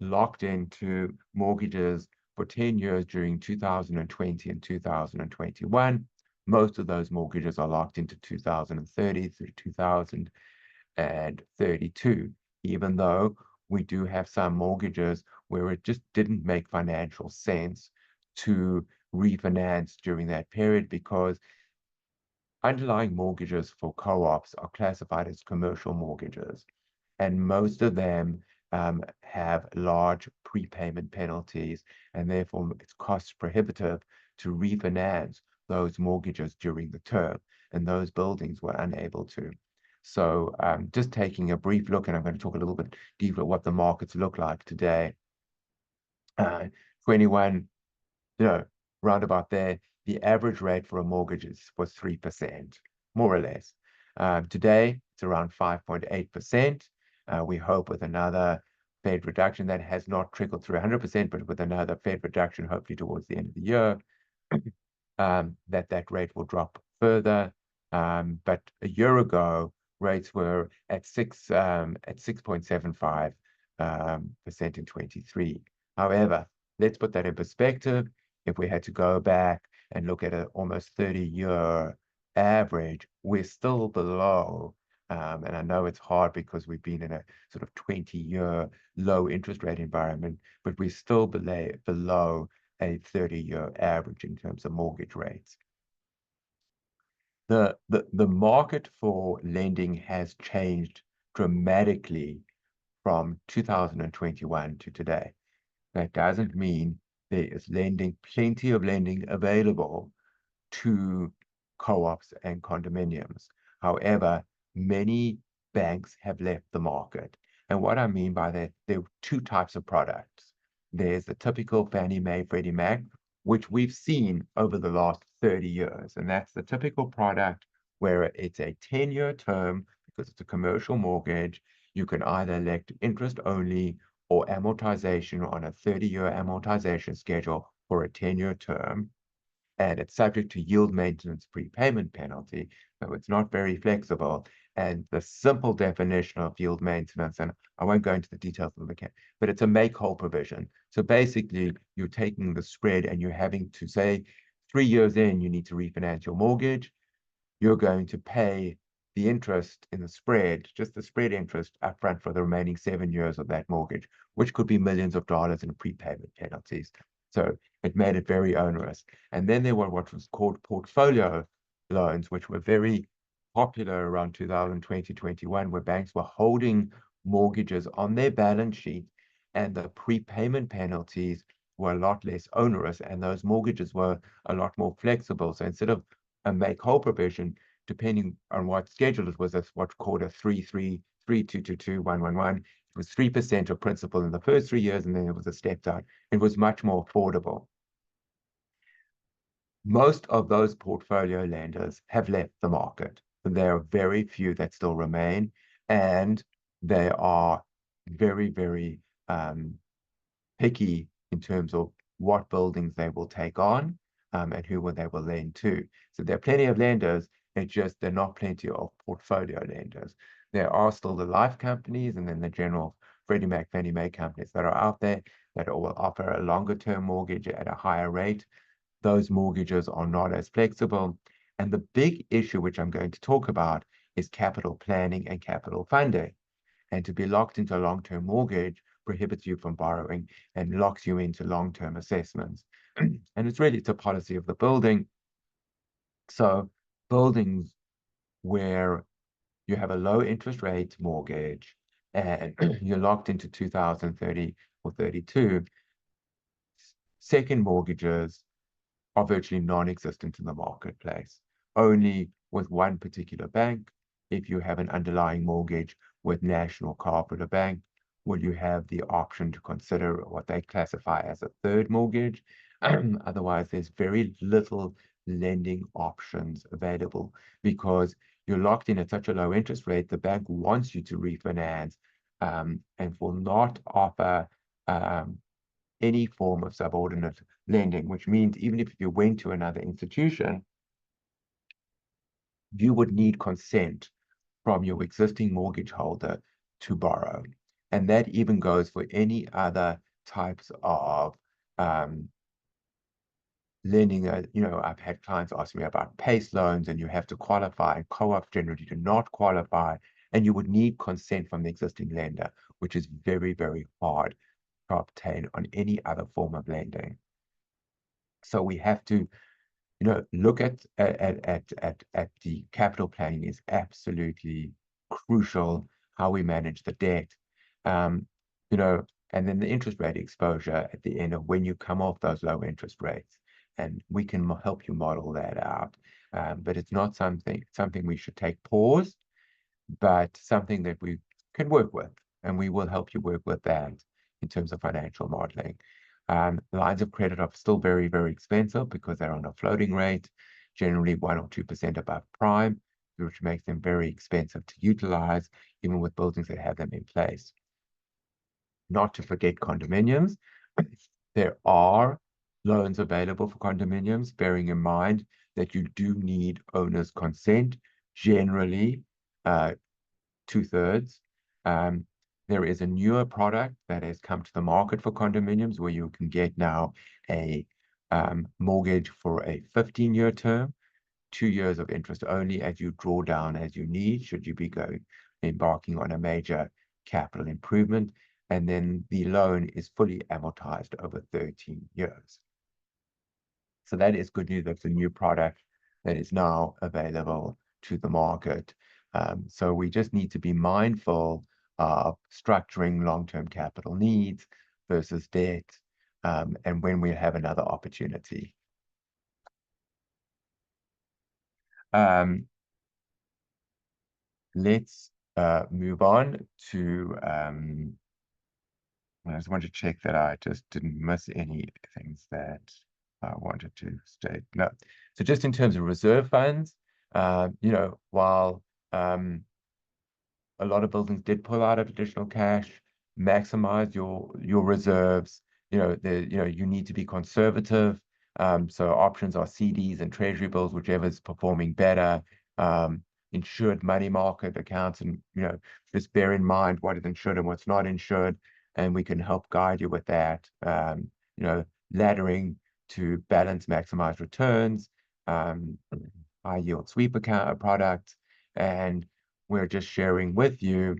locked into mortgages for 10 years during 2020 and 2021. most of those mortgages are locked into 2030 through 2032, even though we do have some mortgages where it just didn't make financial sense to refinance during that period because underlying mortgages for co-ops are classified as commercial mortgages, and most of them have large prepayment penalties, and therefore it's cost prohibitive to refinance those mortgages during the term, and those buildings were unable to. So just taking a brief look, and I'm going to talk a little bit deeper what the markets look like today. 21, round about there, the average rate for a mortgage was 3%, more or less. Today, it's around 5.8%. We hope with another Fed reduction that has not trickled through 100%, but with another Fed reduction, hopefully towards the end of the year, that rate will drop further. But a year ago, rates were at 6.75% in 23. However, let's put that in perspective. If we had to go back and look at an almost 30-year average, we're still below. And I know it's hard because we've been in a sort of 20-year low interest rate environment, but we're still below a 30-year average in terms of mortgage rates. The market for lending has changed dramatically from 2021 to today. That doesn't mean there is plenty of lending available to co-ops and condominiums. However, many banks have left the market. And what I mean by that, there are two types of products. There's the typical Fannie Mae, Freddie Mac, which we've seen over the last 30 years. And that's the typical product where it's a 10-year term because it's a commercial mortgage. You can either elect interest only or amortization on a 30-year amortization schedule for a 10-year term. And it's subject to yield maintenance prepayment penalty, so it's not very flexible. And the simple definition of yield maintenance, and I won't go into the details of the case, but it's a make-whole provision. So basically, you're taking the spread and you're having to say 3 years in, you need to refinance your mortgage. You're going to pay the interest in the spread, just the spread interest upfront for the remaining 7 years of that mortgage, which could be millions of dollars in prepayment penalties. So it made it very onerous. And then there were what was called portfolio loans, which were very popular around 2020, 21, where banks were holding mortgages on their balance sheet and the prepayment penalties were a lot less onerous and those mortgages were a lot more flexible. So instead of a make-whole provision, depending on what schedule it was, that's what's called a 3-3, 3-2-2-2, 1-1-1. It was 3% of principal in the first 3 years, and then it was a step down. It was much more affordable. Most of those portfolio lenders have left the market. There are very few that still remain, and they are very, very picky in terms of what buildings they will take on and who they will lend to. So there are plenty of lenders, it's just there are not plenty of portfolio lenders. There are still the life companies and then the general Freddie Mac, Fannie Mae companies that are out there that will offer a longer term mortgage at a higher rate. Those mortgages are not as flexible. And the big issue, which I'm going to talk about, is capital planning and capital funding. And to be locked into a long-term mortgage prohibits you from borrowing and locks you into long-term assessments. And it's a policy of the building. So buildings where you have a low interest rate mortgage and you're locked into 2030 or 32, second mortgages are virtually non-existent in the marketplace. Only with one particular bank, if you have an underlying mortgage with National Cooperative Bank, will you have the option to consider what they classify as a third mortgage. Otherwise, there's very little lending options available because you're locked in at such a low interest rate. The bank wants you to refinance and will not offer any form of subordinate lending, which means even if you went to another institution, you would need consent from your existing mortgage holder to borrow. And that even goes for any other types of lending, I've had clients ask me about PACE loans, and you have to qualify, and co-ops generally do not qualify, and you would need consent from the existing lender, which is very, very hard to obtain on any other form of lending. So we have to, look at the capital planning is absolutely crucial, how we manage the debt, um, and then the interest rate exposure at the end of when you come off those low interest rates, and we can help you model that out. But it's not something we should take pause, but something that we can work with, and we will help you work with that in terms of financial modeling. Lines of credit are still very, very expensive because they're on a floating rate, generally 1 or 2% above prime, which makes them very expensive to utilize, even with buildings that have them in place. Not to forget condominiums. There are loans available for condominiums, bearing in mind that you do need owner's consent, generally 2/3. There is a newer product that has come to the market for condominiums where you can get now a mortgage for a 15-year term, 2 years of interest only as you draw down as you need, should you be embarking on a major capital improvement. And then the loan is fully amortized over 13 years. So that is good news. That's a new product that is now available to the market. So we just need to be mindful of structuring long-term capital needs versus debt, and when we have another opportunity. Let's move on to, I just want to check that I just didn't miss any things that I wanted to state. No. So just in terms of reserve funds, while a lot of buildings did pull out of additional cash, maximize your reserves. You need to be conservative. So options are CDs and treasury bills, whichever is performing better. Insured money market accounts, and just bear in mind what is insured and what's not insured, and we can help guide you with that. Laddering to balance maximize returns, high yield sweep account products, and we're just sharing with you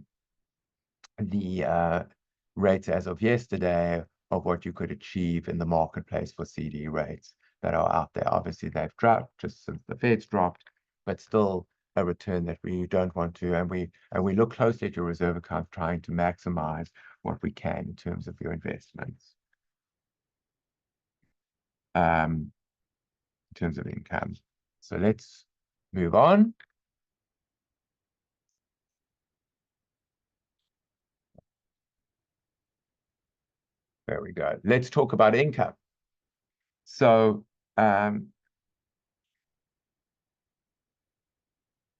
the rates as of yesterday of what you could achieve in the marketplace for CD rates that are out there. Obviously, they've dropped just since the Fed's dropped, but still a return that we don't want to. And we look closely at your reserve account, trying to maximize what we can in terms of your investments. In terms of income. So let's move on. There we go. Let's talk about income. So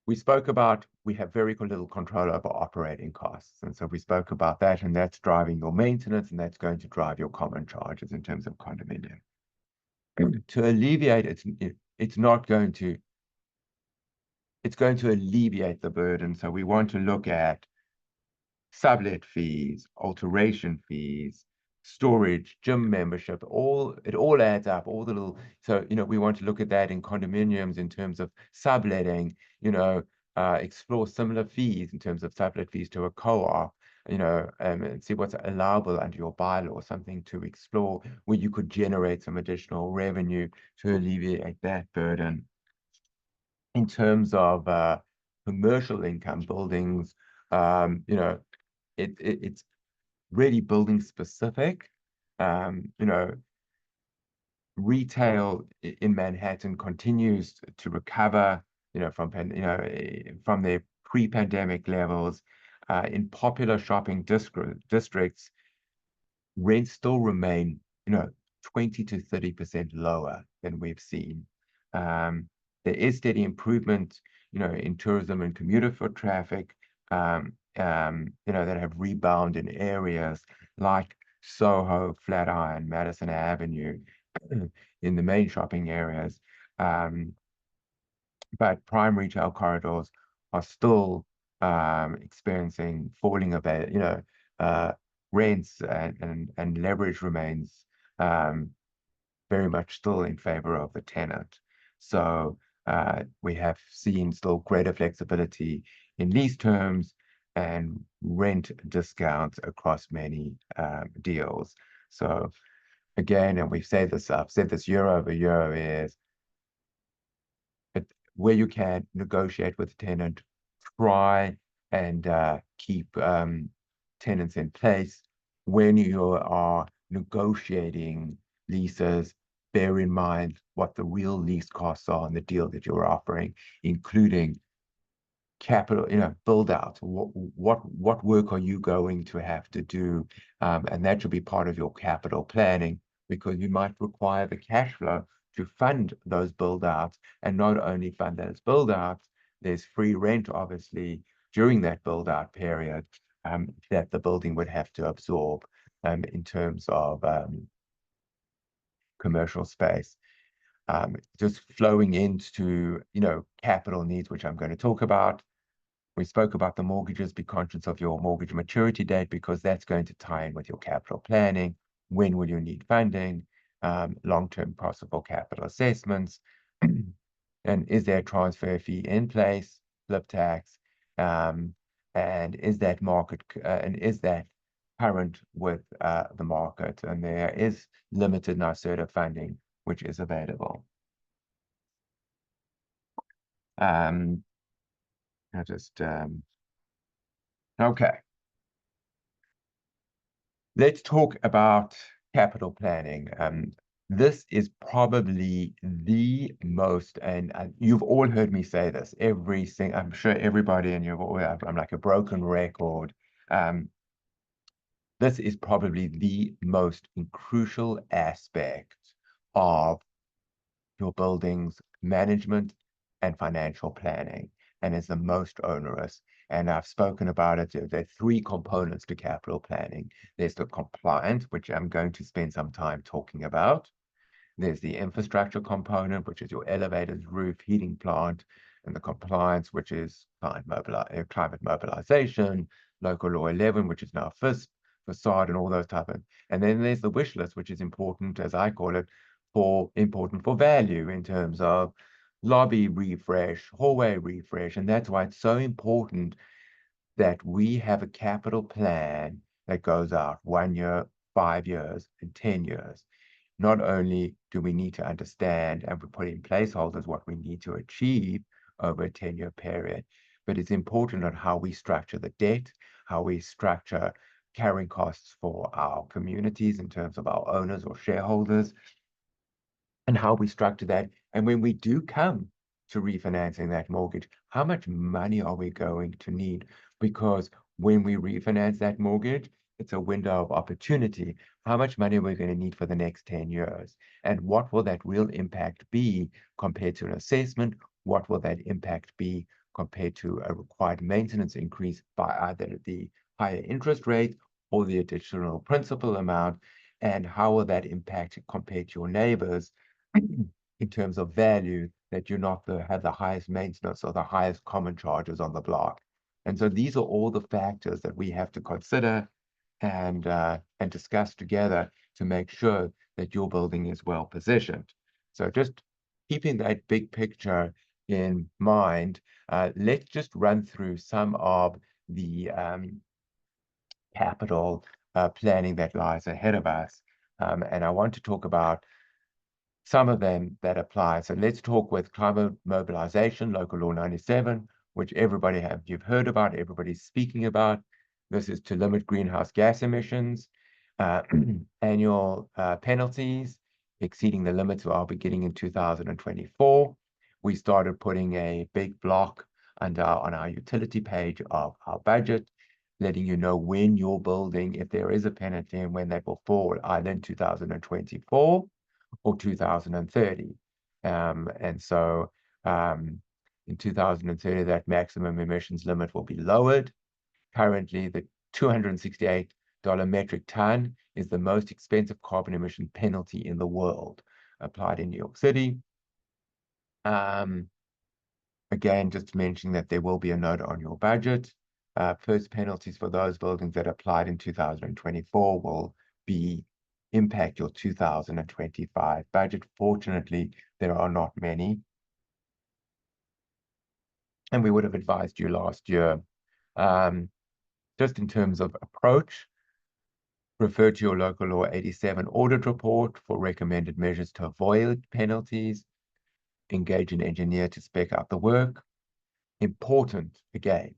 we spoke about we have very little control over operating costs. And so we spoke about that, and that's driving your maintenance, and that's going to drive your common charges in terms of condominium. To alleviate it's going to alleviate the burden. So we want to look at sublet fees, alteration fees, storage, gym membership, it all adds up, all the little, so, we want to look at that in condominiums in terms of subletting, explore similar fees in terms of sublet fees to a co-op, and see what's allowable under your bylaw, something to explore where you could generate some additional revenue to alleviate that burden. In terms of commercial income buildings, it's really building specific. Retail in Manhattan continues to recover, from their pre-pandemic levels. In popular shopping districts, rents still remain, 20 to 30% lower than we've seen. There is steady improvement, in tourism and commuter foot traffic, that have rebounded in areas like Soho, Flatiron, Madison Avenue, in the main shopping areas. But prime retail corridors are still experiencing falling rents, and leverage remains very much still in favor of the tenant. So we have seen still greater flexibility in lease terms and rent discounts across many deals. So again, and I've said this year over year, is where you can negotiate with the tenant, try and keep tenants in place. When you are negotiating leases, bear in mind what the real lease costs are on the deal that you're offering, including capital, build out. What work are you going to have to do? And that should be part of your capital planning, because you might require the cash flow to fund those build outs, and not only fund those build outs, there's free rent, obviously, during that build out period, that the building would have to absorb in terms of commercial space. Just flowing into, capital needs, which I'm going to talk about. We spoke about the mortgages. Be conscious of your mortgage maturity date, because that's going to tie in with your capital planning. When will you need funding? Long-term possible capital assessments. And is there a transfer fee in place, flip tax? And is that current with the market? And there is limited NYSERDA funding which is available. Okay. Let's talk about capital planning. This is probably the most, and you've all heard me say this, I'm sure everybody, and I'm like a broken record. This is probably the most crucial aspect of your building's management and financial planning, and is the most onerous. And I've spoken about it. There are three components to capital planning. There's the compliance, which I'm going to spend some time talking about. There's the infrastructure component, which is your elevators, roof, heating plant, and the compliance, which is climate mobilization, local law 11, which is now FISP, facade, and all those type of. And then there's the wish list, which is important, as I call it, important for value in terms of lobby refresh, hallway refresh. And that's why it's so important that we have a capital plan that goes out 1 year, 5 years, and 10 years. Not only do we need to understand and we put in placeholders what we need to achieve over a 10-year period, but it's important on how we structure the debt, how we structure carrying costs for our communities in terms of our owners or shareholders, and how we structure that. And when we do come to refinancing that mortgage, how much money are we going to need? Because when we refinance that mortgage, it's a window of opportunity. How much money are we going to need for the next 10 years? And what will that real impact be compared to an assessment? What will that impact be compared to a required maintenance increase by either the higher interest rate or the additional principal amount? And how will that impact compared to your neighbors in terms of value, that you're not have the highest maintenance or the highest common charges on the block? And so these are all the factors that we have to consider and discuss together to make sure that your building is well positioned. So just keeping that big picture in mind, let's just run through some of the capital planning that lies ahead of us. And I want to talk about some of them that apply. So let's talk with climate mobilization, local law 97, which you've heard about, everybody's speaking about. This is to limit greenhouse gas emissions, annual penalties exceeding the limits I'll be getting in 2024. We started putting a big block on our utility page of our budget, letting you know when your building, if there is a penalty, and when that will fall, either in 2024 or 2030. And so in 2030, that maximum emissions limit will be lowered. Currently, the $268 metric ton is the most expensive carbon emission penalty in the world, applied in New York City. Again, just mentioning that there will be a note on your budget. First penalties for those buildings that applied in 2024 will be impact your 2025 budget. Fortunately, there are not many. And we would have advised you last year, just in terms of approach, refer to your local law 87 audit report for recommended measures to avoid penalties, engage an engineer to spec out the work. Important, again,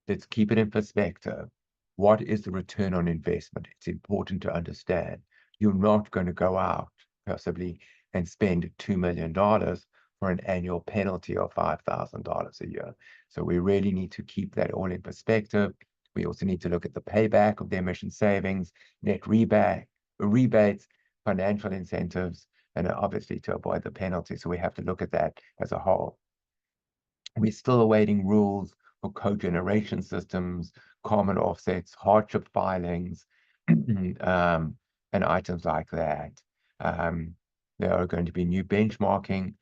let's keep it in perspective. What is the return on investment? It's important to understand. You're not going to go out, possibly, and spend $2 million for an annual penalty of $5,000 a year. So we really need to keep that all in perspective. We also need to look at the payback of the emission savings, net rebates, financial incentives, and obviously to avoid the penalty. So we have to look at that as a whole. We're still awaiting rules for cogeneration systems, carbon offsets, hardship filings, and items like that. There are going to be new benchmarking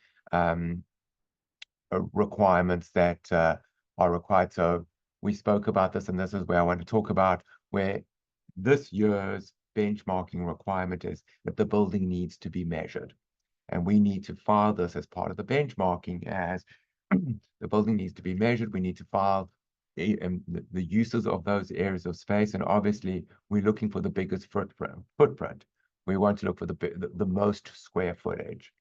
requirements that are required. So we spoke about this, and this is where I want to talk about where this year's benchmarking requirement is that the building needs to be measured. And we need to file this as part of the benchmarking as the building needs to be measured. We need to file the uses of those areas of space. And obviously, we're looking for the biggest footprint. We want to look for the most square footage.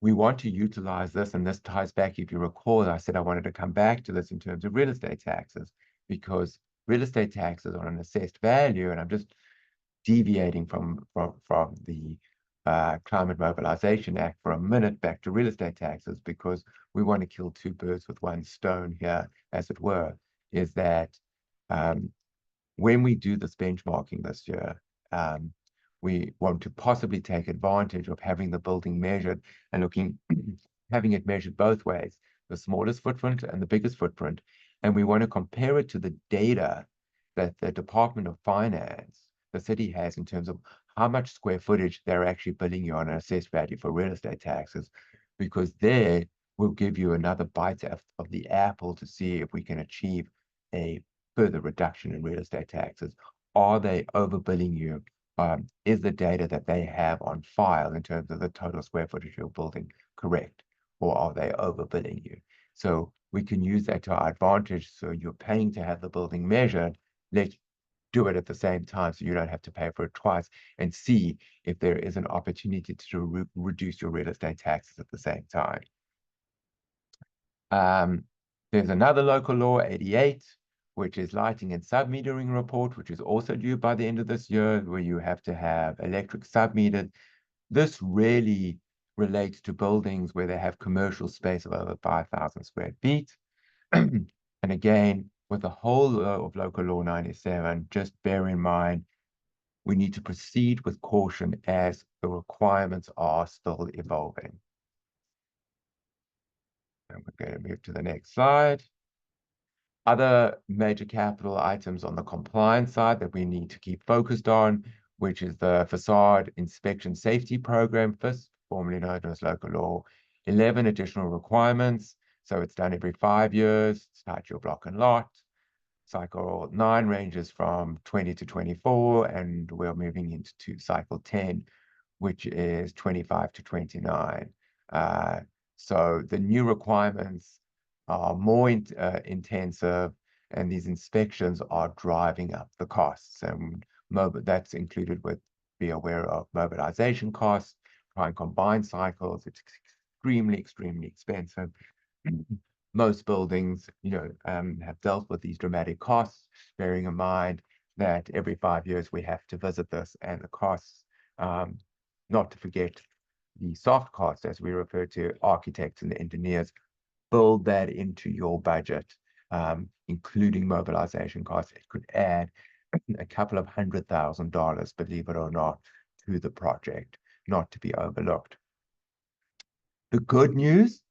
We want to utilize this, and this ties back, if you recall, I said I wanted to come back to this in terms of real estate taxes, because real estate taxes are an assessed value, and I'm just deviating from the Climate Mobilization Act for a minute back to real estate taxes, because we want to kill two birds with one stone here, as it were, is that when we do this benchmarking this year, we want to possibly take advantage of having the building measured and having it measured both ways, the smallest footprint and the biggest footprint. And we want to compare it to the data that the Department of Finance, the city, has in terms of how much square footage they're actually billing you on an assessed value for real estate taxes, because there will give you another bite of the apple to see if we can achieve a further reduction in real estate taxes. Are they overbilling you? Is the data that they have on file in terms of the total square footage of your building correct? Or are they overbilling you? So we can use that to our advantage. So you're paying to have the building measured. Let's do it at the same time so you don't have to pay for it twice, and see if there is an opportunity to reduce your real estate taxes at the same time. There's another local law, 88, which is lighting and sub-metering report, which is also due by the end of this year, where you have to have electric sub-metered. This really relates to buildings where they have commercial space of over 5,000 square feet. And again, with the whole of local law 97, just bear in mind, we need to proceed with caution as the requirements are still evolving. And we're going to move to the next slide. Other major capital items on the compliance side that we need to keep focused on, which is the Facade Inspection Safety Program, FISP, formerly known as Local Law 11, additional requirements. So it's done every 5 years. It's tied to your block and lot. Cycle 9 ranges from 20 to 24, and we're moving into cycle 10, which is 25 to 29. So the new requirements are more intensive, and these inspections are driving up the costs. And that's included with, be aware of mobilization costs, try and combine cycles. It's extremely expensive. Most buildings, have dealt with these dramatic costs, bearing in mind that every 5 years we have to visit this, and the costs, not to forget the soft costs, as we refer to architects and the engineers, build that into your budget, including mobilization costs. It could add a couple of $100,000, believe it or not, to the project, not to be overlooked. The good news,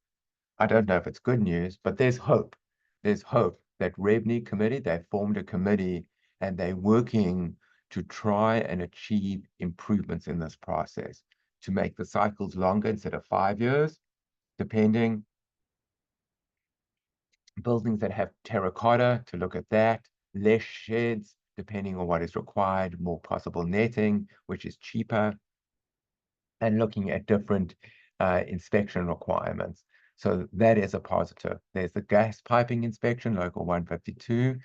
I don't know if it's good news, but there's hope. There's hope that REBNY committee, they formed a committee, and they're working to try and achieve improvements in this process to make the cycles longer instead of 5 years, depending. Buildings that have terracotta, to look at that, less sheds, depending on what is required, more possible netting, which is cheaper, and looking at different inspection requirements. So that is a positive. There's the gas piping inspection, local 152.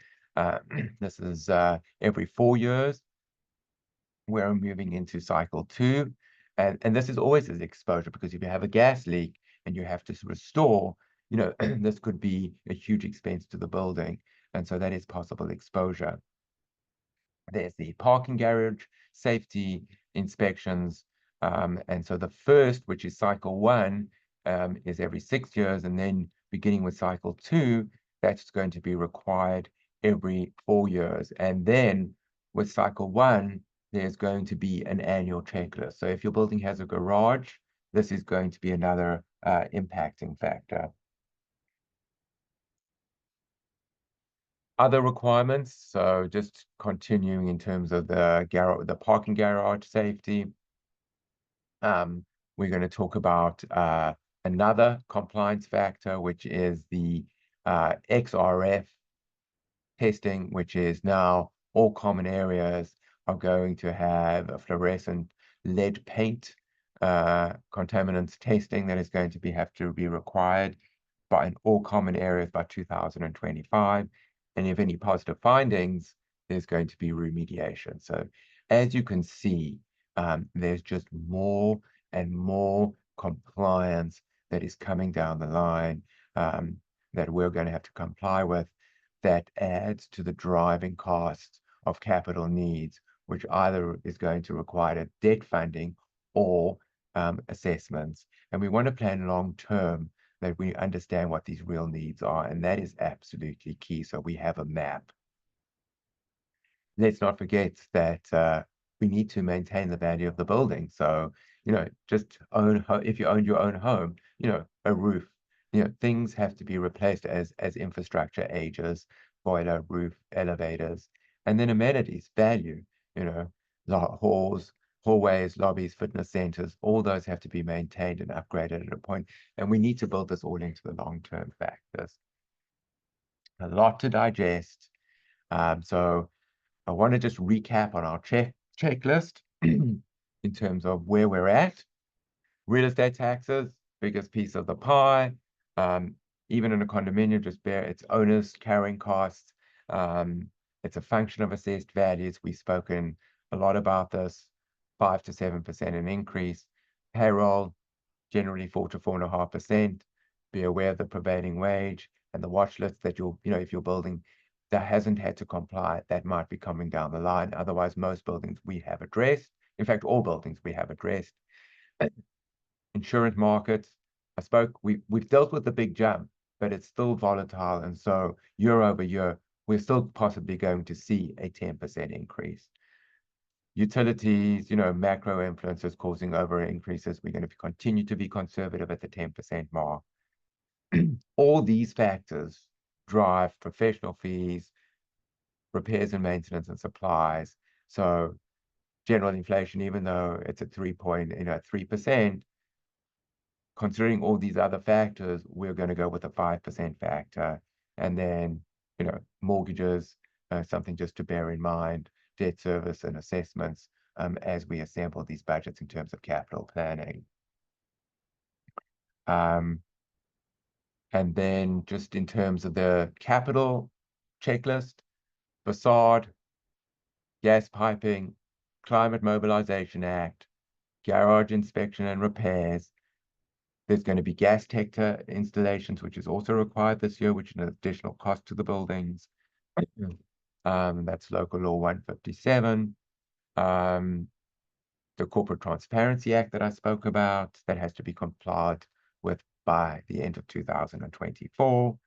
This is every 4 years. We're moving into cycle 2. And this is always an exposure, because if you have a gas leak and you have to restore, this could be a huge expense to the building. And so that is possible exposure. There's the parking garage safety inspections. And so the first, which is cycle 1, is every 6 years. And then beginning with cycle 2, that's going to be required every 4 years. And then with cycle 1, there's going to be an annual checklist. So if your building has a garage, this is going to be another impacting factor. Other requirements, so just continuing in terms of the parking garage safety. We're going to talk about another compliance factor, which is the XRF testing, which is now all common areas are going to have a fluorescent lead paint contaminants testing that is going to have to be required in all common areas by 2025. And if any positive findings, there's going to be remediation. So as you can see, there's just more and more compliance that is coming down the line that we're going to have to comply with, that adds to the driving costs of capital needs, which either is going to require debt funding or assessments. And we want to plan long term, that we understand what these real needs are, and that is absolutely key. So we have a map. Let's not forget that we need to maintain the value of the building. So, just if you own your own home, a roof, things have to be replaced as infrastructure ages, boiler, roof, elevators, and then amenities, value, halls, hallways, lobbies, fitness centers, all those have to be maintained and upgraded at a point. And we need to build this all into the long-term factors. A lot to digest. So I want to just recap on our checklist in terms of where we're at. Real estate taxes, biggest piece of the pie. Even in a condominium, just bear its owners carrying costs. It's a function of assessed values. We've spoken a lot about this. 5 to 7% an increase. Payroll, generally 4 to 4.5%. Be aware of the prevailing wage and the watch list that if you're building that hasn't had to comply, that might be coming down the line. Otherwise, most buildings we have addressed. In fact, all buildings we have addressed. Insurance markets, we've dealt with the big jump, but it's still volatile. And so year over year, we're still possibly going to see a 10% increase. Utilities, macro influences causing over increases. We're going to continue to be conservative at the 10% mark. All these factors drive professional fees, repairs and maintenance and supplies. So general inflation, even though it's at 3%, considering all these other factors, we're going to go with a 5% factor. And then, mortgages, something just to bear in mind, debt service and assessments as we assemble these budgets in terms of capital planning. And then just in terms of the capital checklist, facade, gas piping, Climate Mobilization Act, garage inspection and repairs. There's going to be gas detector installations, which is also required this year, which is an additional cost to the buildings. That's local law 157. The Corporate Transparency Act that I spoke about, that has to be complied with by the end of 2024.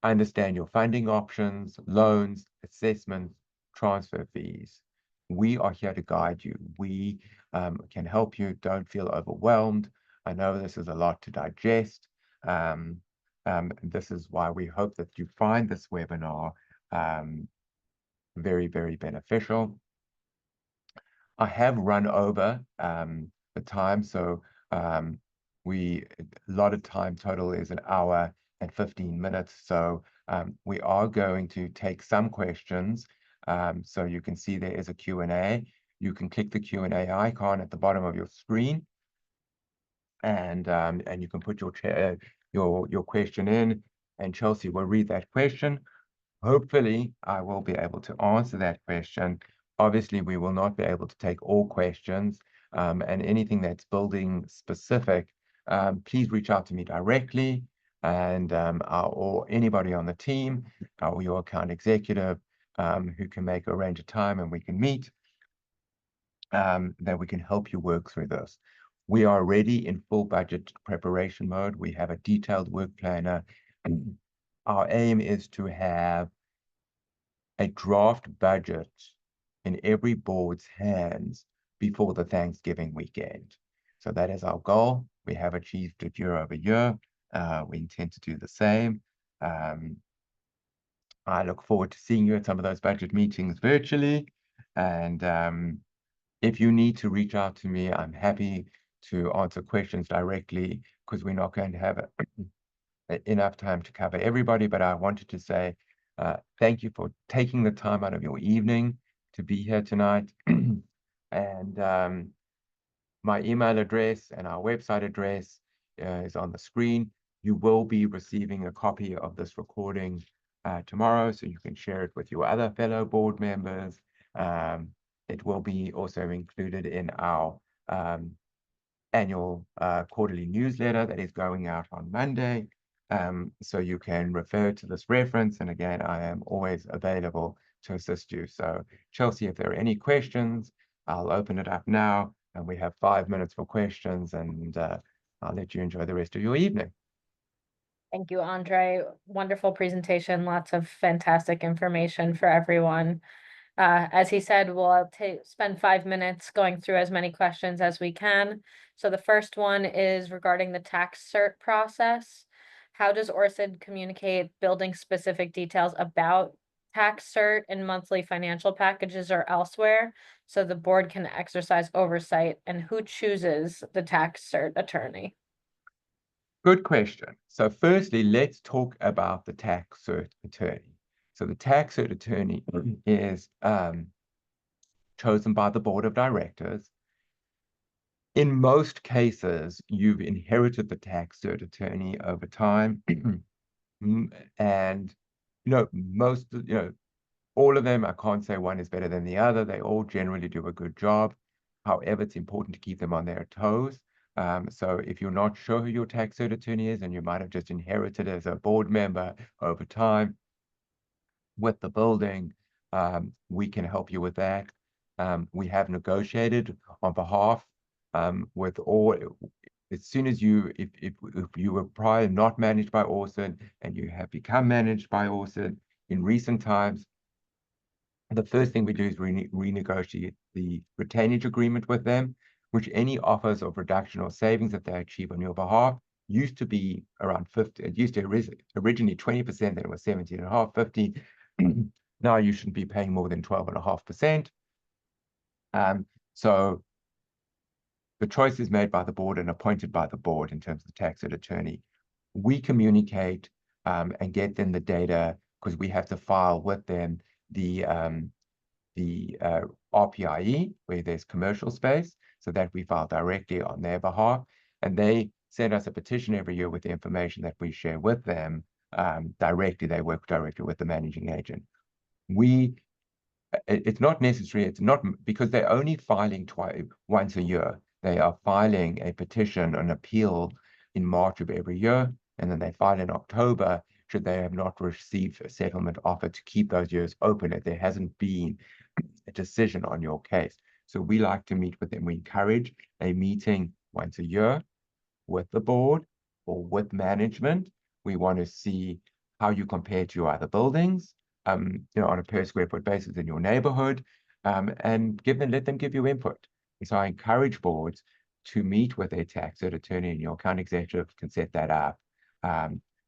Understand your funding options, loans, assessments, transfer fees. We are here to guide you. We can help you. Don't feel overwhelmed. I know this is a lot to digest. This is why we hope that you find this webinar very, very beneficial. I have run over the time, so a lot of time total is 1 hour and 15 minutes. So we are going to take some questions So you can see there is a Q&A. You can click the Q&A icon at the bottom of your screen, and you can put your question in, and Chelsea will read that question. Hopefully, I will be able to answer that question. Obviously, we will not be able to take all questions, and anything that's building specific, please reach out to me directly, and or anybody on the team, or your account executive, who can arrange a time and we can meet, that we can help you work through this. We are already in full budget preparation mode. We have a detailed work planner. Our aim is to have a draft budget in every board's hands before the Thanksgiving weekend. So that is our goal. We have achieved it year over year. We intend to do the same. I look forward to seeing you at some of those budget meetings virtually. And if you need to reach out to me, I'm happy to answer questions directly, because we're not going to have enough time to cover everybody. But I wanted to say thank you for taking the time out of your evening to be here tonight. And my email address and our website address is on the screen. You will be receiving a copy of this recording tomorrow, so you can share it with your other fellow board members. It will be also included in our annual quarterly newsletter that is going out on Monday. So you can refer to this reference. And again, I am always available to assist you. So Chelsea, if there are any questions, I'll open it up now, and we have 5 minutes for questions, and I'll let you enjoy the rest of your evening. Thank you, Andre. Wonderful presentation. Lots of fantastic information for everyone. As he said, we'll spend 5 minutes going through as many questions as we can. So the first one is regarding the tax cert process. How does Orsid communicate building specific details about tax cert in monthly financial packages or elsewhere, so the board can exercise oversight? And who chooses the tax cert attorney? Good question. So firstly, let's talk about the tax cert attorney. So the tax cert attorney is chosen by the board of directors. In most cases, you've inherited the tax cert attorney over time. And, all of them, I can't say one is better than the other. They all generally do a good job. However, it's important to keep them on their toes. So if you're not sure who your tax cert attorney is, and you might have just inherited as a board member over time with the building, we can help you with that. We have negotiated on behalf with all. As soon as if you were prior not managed by Orsid and you have become managed by Orsid in recent times, the first thing we do is renegotiate the retainage agreement with them, which any offers of reduction or savings that they achieve on your behalf used to be around 50. It used to originally 20%, then it was 17.5, 50. Now you shouldn't be paying more than 12.5%. So the choice is made by the board and appointed by the board in terms of the tax cert attorney. We communicate and get them the data, because we have to file with them the RPIE, where there's commercial space, so that we file directly on their behalf. And they send us a petition every year with the information that we share with them directly. They work directly with the managing agent. It's not necessary. It's not because they're only filing once a year. They are filing a petition, an appeal, in March of every year, and then they file in October should they have not received a settlement offer to keep those years open if there hasn't been a decision on your case. So we like to meet with them. We encourage a meeting once a year with the board or with management. We want to see how you compare to your other buildings, on a per square foot basis in your neighborhood, and let them give you input. And so I encourage boards to meet with their tax cert attorney, and your account executive can set that up.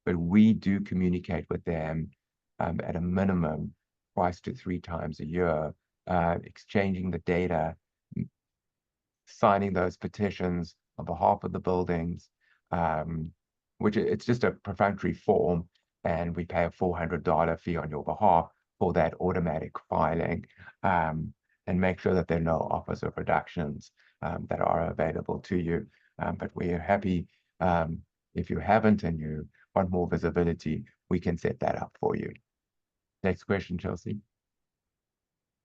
But we do communicate with them at a minimum twice to 3 times a year, exchanging the data, signing those petitions on behalf of the buildings, which it's just a perfunctory form, and we pay a $400 fee on your behalf for that automatic filing, and make sure that there are no offers of reductions that are available to you. But we are happy, if you haven't and you want more visibility, we can set that up for you. Next question, Chelsea.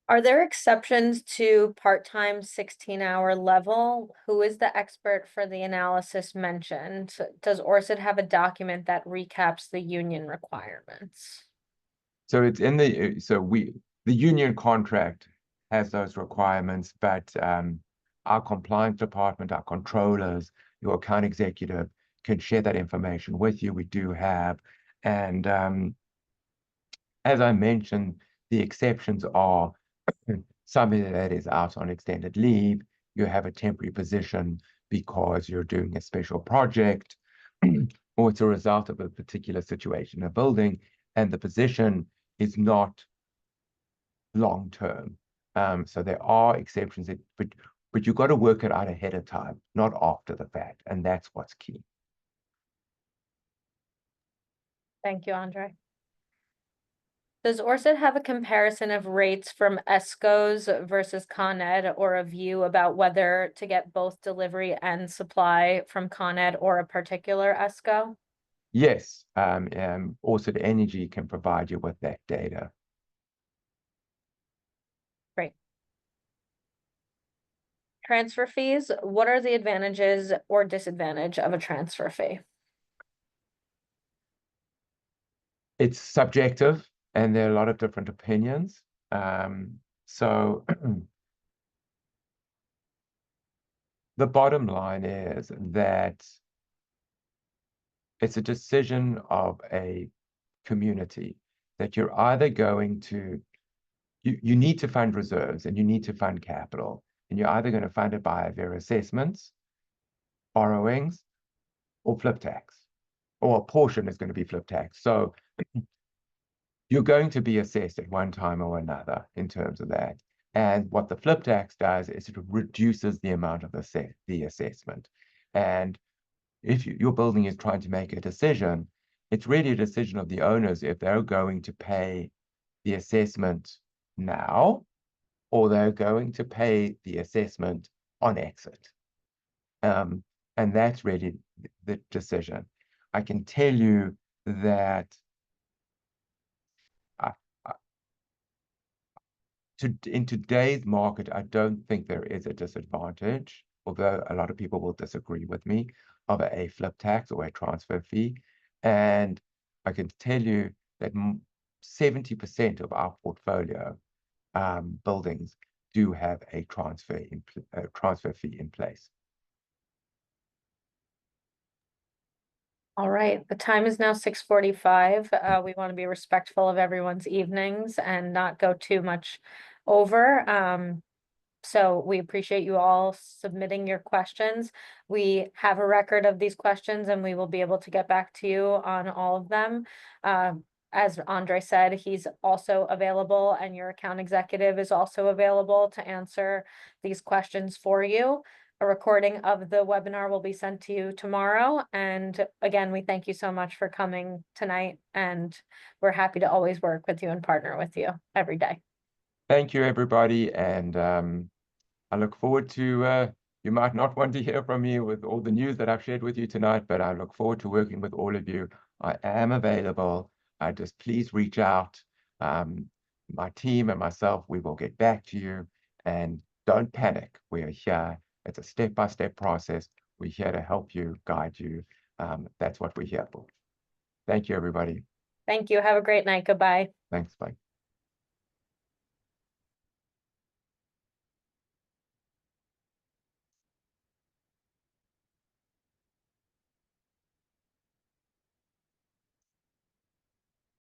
Are there exceptions to part-time 16-hour level? Who is the expert for the analysis mentioned? Does Orsid have a document that recaps the union requirements? So it's in the, the union contract has those requirements, but our compliance department, our controllers, your account executive can share that information with you. We do have, and as I mentioned, the exceptions are somebody that is out on extended leave, you have a temporary position because you're doing a special project, or it's a result of a particular situation in a building, and the position is not long term. So there are exceptions, but you've got to work it out ahead of time, not after the fact, and that's what's key. Thank you, Andre. Does Orsid have a comparison of rates from ESCOs versus Con Ed, or a view about whether to get both delivery and supply from Con Ed or a particular ESCO? Yes, Orsid Energy can provide you with that data. Great. Transfer fees, what are the advantages or disadvantage of a transfer fee? It's subjective, and there are a lot of different opinions. So the bottom line is that it's a decision of a community that you're either going to, you need to fund reserves and you need to fund capital, and you're either going to fund it by their assessments, borrowings, or flip tax, or a portion is going to be flip tax. So you're going to be assessed at one time or another in terms of that. And what the flip tax does is it reduces the amount of the assessment. And if your building is trying to make a decision, it's really a decision of the owners if they're going to pay the assessment now, or they're going to pay the assessment on exit. And that's really the decision. I can tell you that in today's market, I don't think there is a disadvantage, although a lot of people will disagree with me, of a flip tax or a transfer fee. And I can tell you that 70% of our portfolio buildings do have a transfer fee in place. All right, the time is now 6:45. We want to be respectful of everyone's evenings and not go too much over. So we appreciate you all submitting your questions. We have a record of these questions and we will be able to get back to you on all of them. As Andre said, he's also available, and your account executive is also available to answer these questions for you. A recording of the webinar will be sent to you tomorrow. And again, we thank you so much for coming tonight, and we're happy to always work with you and partner with you every day. Thank you, everybody. And I look forward to, you might not want to hear from me with all the news that I've shared with you tonight, but I look forward to working with all of you. I am available. Just please reach out. My team and myself, we will get back to you, and don't panic. We are here. It's a step-by-step process. We're here to help you, guide you. That's what we're here for. Thank you, everybody. Thank you. Have a great night. Goodbye. Thanks. Bye.